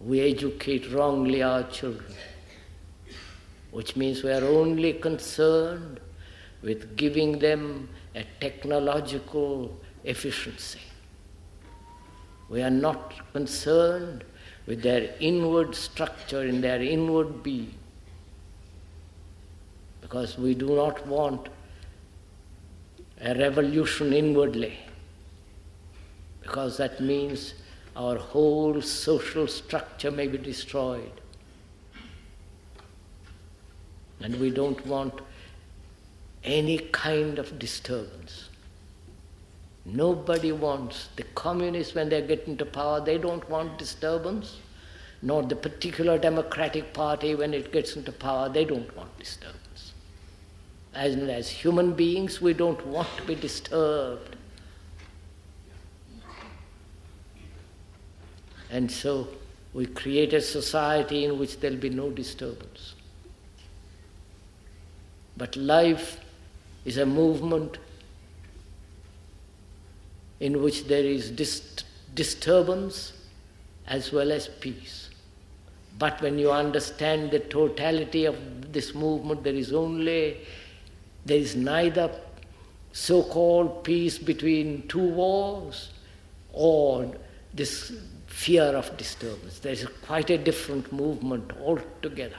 We educate wrongly our children, which means we are only concerned with giving them a technological efficiency. We are not concerned with their inward structure, in their inward being, because we do not want a revolution inwardly, because that means our whole social structure may be destroyed. And we don't want any kind of disturbance. Nobody wants. The communists, when they get into power, they don't want disturbance, nor the particular Democratic Party, when it gets into power, they don't want disturbance. As human beings, we don't want to be disturbed. And so we create a society in which there will be no disturbance. But life is a movement in which there is disturbance as well as peace. But when you understand the totality of this movement, there is neither so-called peace between two wars or this fear of disturbance. There is quite a different movement altogether.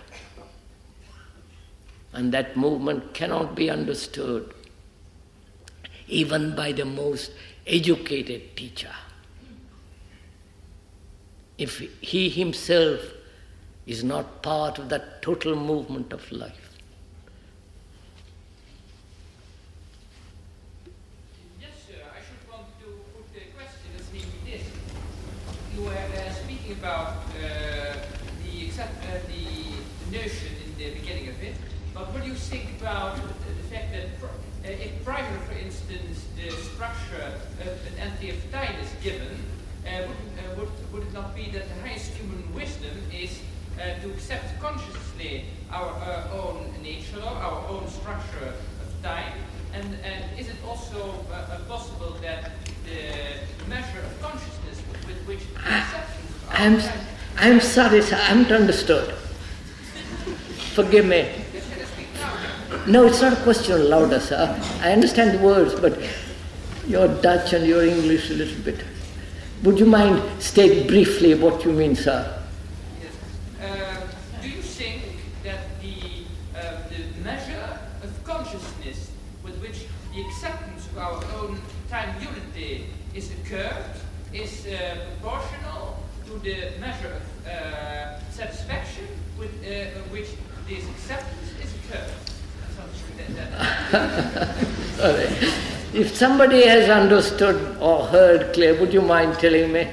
And that movement cannot be understood even by the most educated teacher, if he himself is not part of that total movement of life. you were speaking about the notion in the beginning of it, but what do you think about the fact that if prior, for instance, the structure of an entity of time is given, would it not be that the highest human wisdom is to accept consciously our own nature, our own structure of time? And is it also possible that the measure of consciousness with which the acceptance of our time... I'm sorry, sir, I haven't understood. Forgive me. No, it's not a question of louder, sir. I understand the words, but your Dutch and your English a little bit. Would you mind state briefly what you mean, sir? Yes. Do you think that the measure of consciousness with which the acceptance of our own time unity is occurred is proportional to the measure of satisfaction with which this acceptance is occurred? Sorry. If somebody has understood or heard clear, would you mind telling me?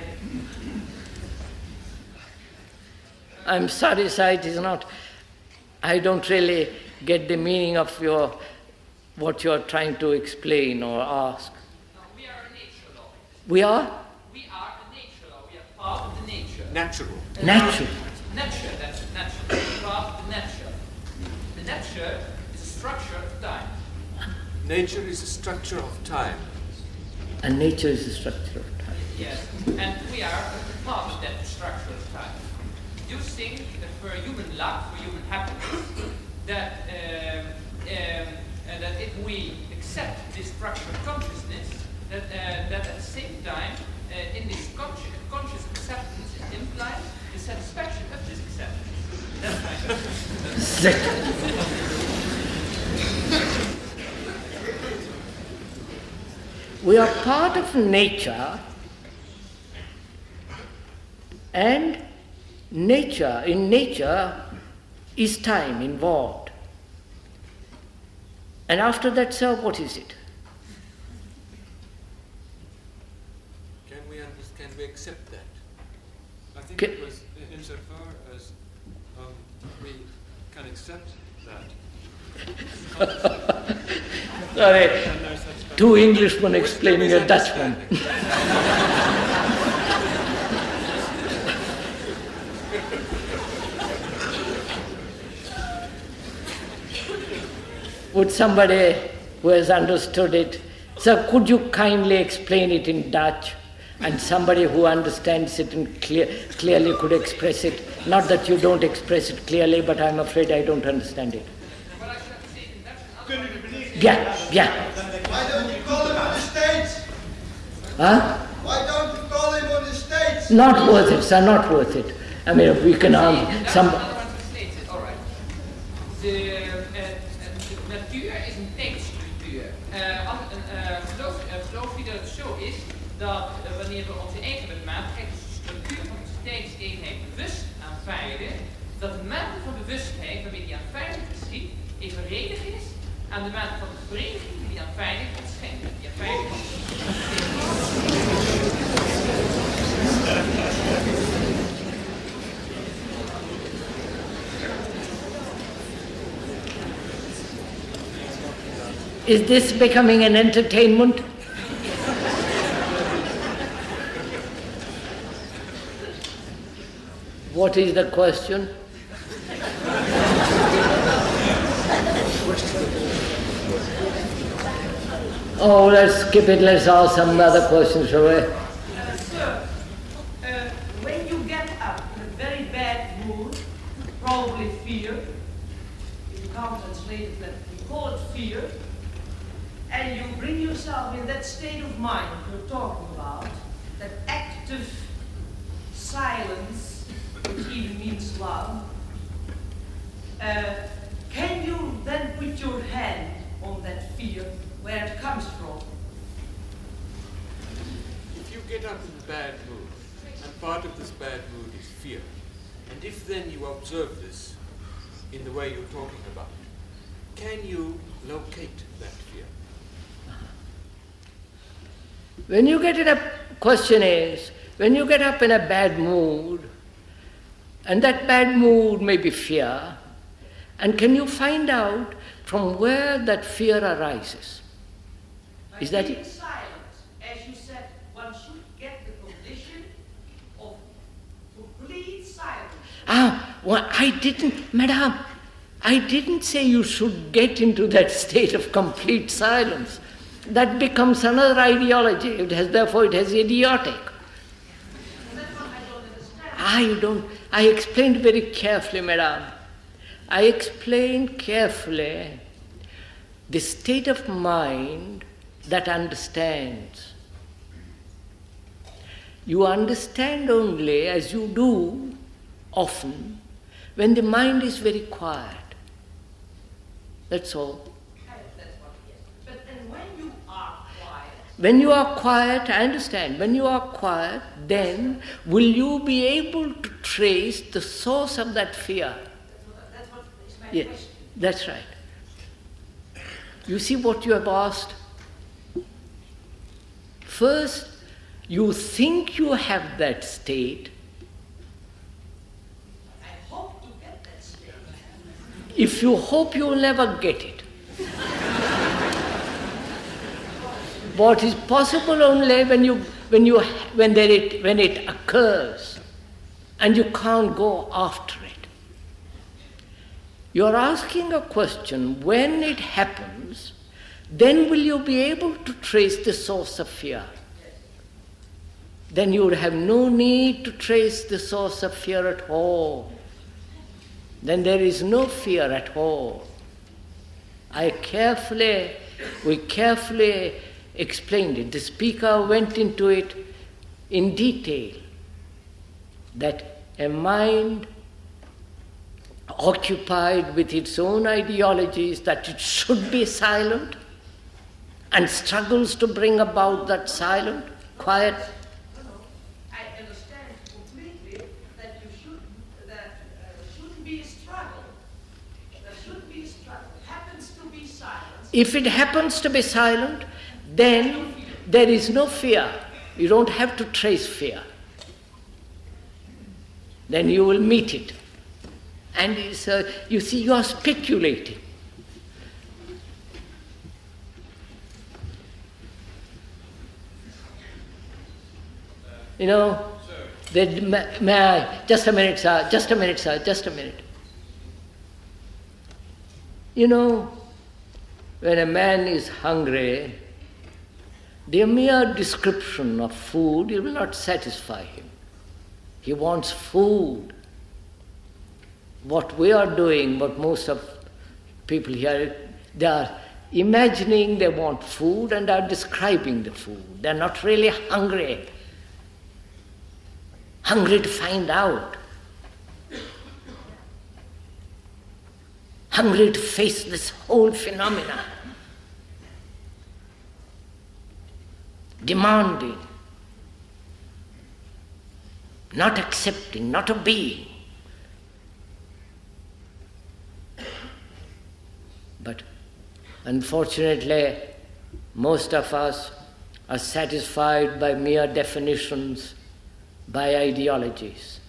I'm sorry, sir, it is not. I don't really get the meaning of what you're trying to explain or ask. No, we are a nature law. We are? We are a nature law. We are part of the nature. Natural. Natural. Nature, that's natural. Part of the nature. The nature is a structure of time. Nature is a structure of time. And nature is the structure of time. Yes, and we are a part of that structure of time. You think that for human luck, for human happiness, that that if we accept this structure of consciousness, that at the same time, in this conscious acceptance, it implies the satisfaction of this acceptance. That's my question. We are part of nature, and in nature is time involved. And after that, sir, what is it? Can we accept that? I think it was insofar as we can accept that. Sorry, two Englishmen explaining a Dutchman. Would somebody who has understood it, sir, could you kindly explain it in Dutch? And somebody who understands it and clearly could express it. Not that you don't express it clearly, but I'm afraid I don't understand it. Yeah. Why don't you call him on the States? Huh? Why don't you call him on the States? Not worth it, sir, not worth it. I mean, we can some... All right. De natuur is een tijdsstructuur. Geloof je dat het zo is dat wanneer we onze eigen maatregelen, de structuur van onze tijdseenheid bewust aanvaarden, dat de mate van bewustheid waarmee die aanvaarding geschiet evenredig is aan de mate van de vereniging die aanvaarding ontschijnt. Die aanvaarding Is this becoming an entertainment? What is the question? Oh, let's skip it. Let's ask some other questions, shall we? Sir, when you get up in a very bad mood, probably fear, if you can't translate it, then we call it fear, and you bring yourself in that state of mind you're talking about, that active silence, which even means love, can you then put your hand on that fear, where it comes from? If you get up in a bad mood, and part of this bad mood is fear, and if then you observe this in the way you're talking about, can you locate that fear? When you get it, a question is, when you get up in a bad mood, and that bad mood may be fear, and can you find out from where that fear arises? Is that it? Silence. As you said, one should get the condition of complete silence. Well, Madam, I didn't say you should get into that state of complete silence. That becomes another ideology. Therefore it has idiotic. That's what I don't understand. I explained very carefully, Madam. I explained carefully the state of mind that understands. You understand only, as you do often, when the mind is very quiet. That's all. But then when you are quiet... When you are quiet, I understand. When you are quiet, then will you be able to trace the source of that fear? That's what is my Yes, question. that's right. You see what you have asked? First, you think you have that state. I hope to get that state. If you hope, you will never get it. What is possible only when it occurs, and you can't go after it. You are asking a question, when it happens, then will you be able to trace the source of fear? Then you would have no need to trace the source of fear at all. Then there is no fear at all. We carefully explained it. The speaker went into it in detail, that a mind occupied with its own ideologies that it should be silent and struggles to bring about that silent, quiet. I understand completely that shouldn't be a struggle. There shouldn't be a struggle. It happens to be silence. If it happens to be silent, then there is no fear. You don't have to trace fear. Then you will meet it. And you see, you are speculating. You know, may I? Just a minute, sir. Just a minute. You know, when a man is hungry, the mere description of food will not satisfy him. He wants food. What we are doing, what most of people here, they are imagining they want food and are describing the food. They are not really hungry. Hungry to find out. Hungry to face this whole phenomena. Demanding. Not accepting, not obeying. But unfortunately, most of us are satisfied by mere definitions, by ideologies.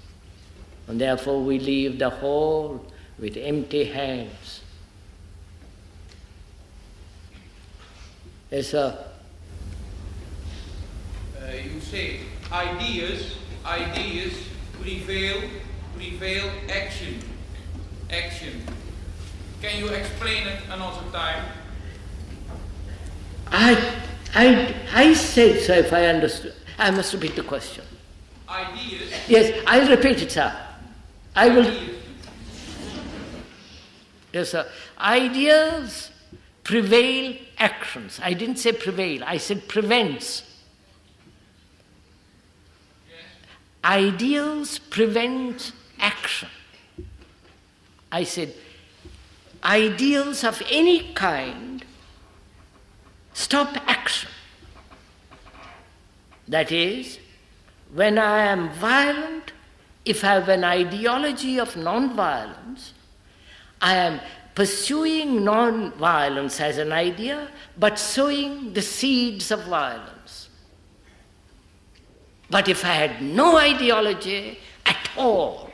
And therefore we leave the hall with empty hands. Yes, sir. You say ideas prevail action. Can you explain it another time? I said so, if I understood. I must repeat the question. Ideas. Yes, I'll repeat it, sir. I will. Yes, sir. Ideas prevail actions. I didn't say prevail, I said prevents. Ideals prevent action. I said, ideals of any kind stop action. That is, when I am violent, if I have an ideology of non-violence, I am pursuing non-violence as an idea, but sowing the seeds of violence. But if I had no ideology at all,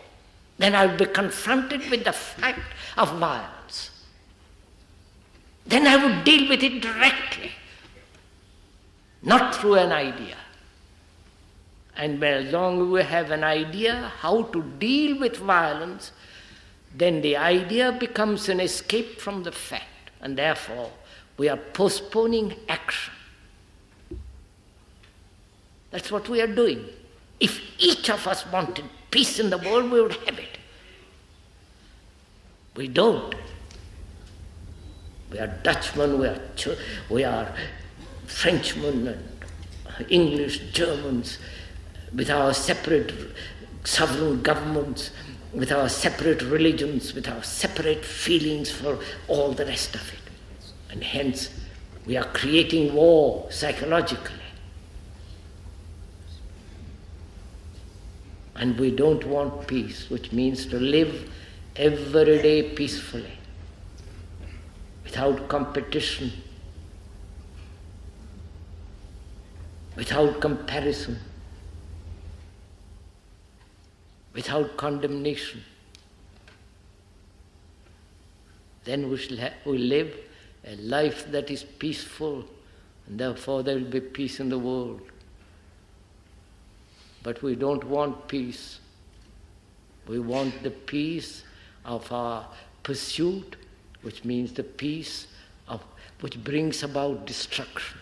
then I would be confronted with the fact of violence. Then I would deal with it directly, not through an idea. And as long as we have an idea how to deal with violence, then the idea becomes an escape from the fact, and therefore we are postponing action. That's what we are doing. If each of us wanted peace in the world, we would have it. We don't. We are Dutchmen, we are Frenchmen and English, Germans, with our separate sovereign governments, with our separate religions, with our separate feelings for all the rest of it. And hence, we are creating war psychologically. And we don't want peace, which means to live every day peacefully, without competition, without comparison, without condemnation. Then we live a life that is peaceful, and therefore there will be peace in the world. But we don't want peace. We want the peace of our pursuit, which means the peace which brings about destruction.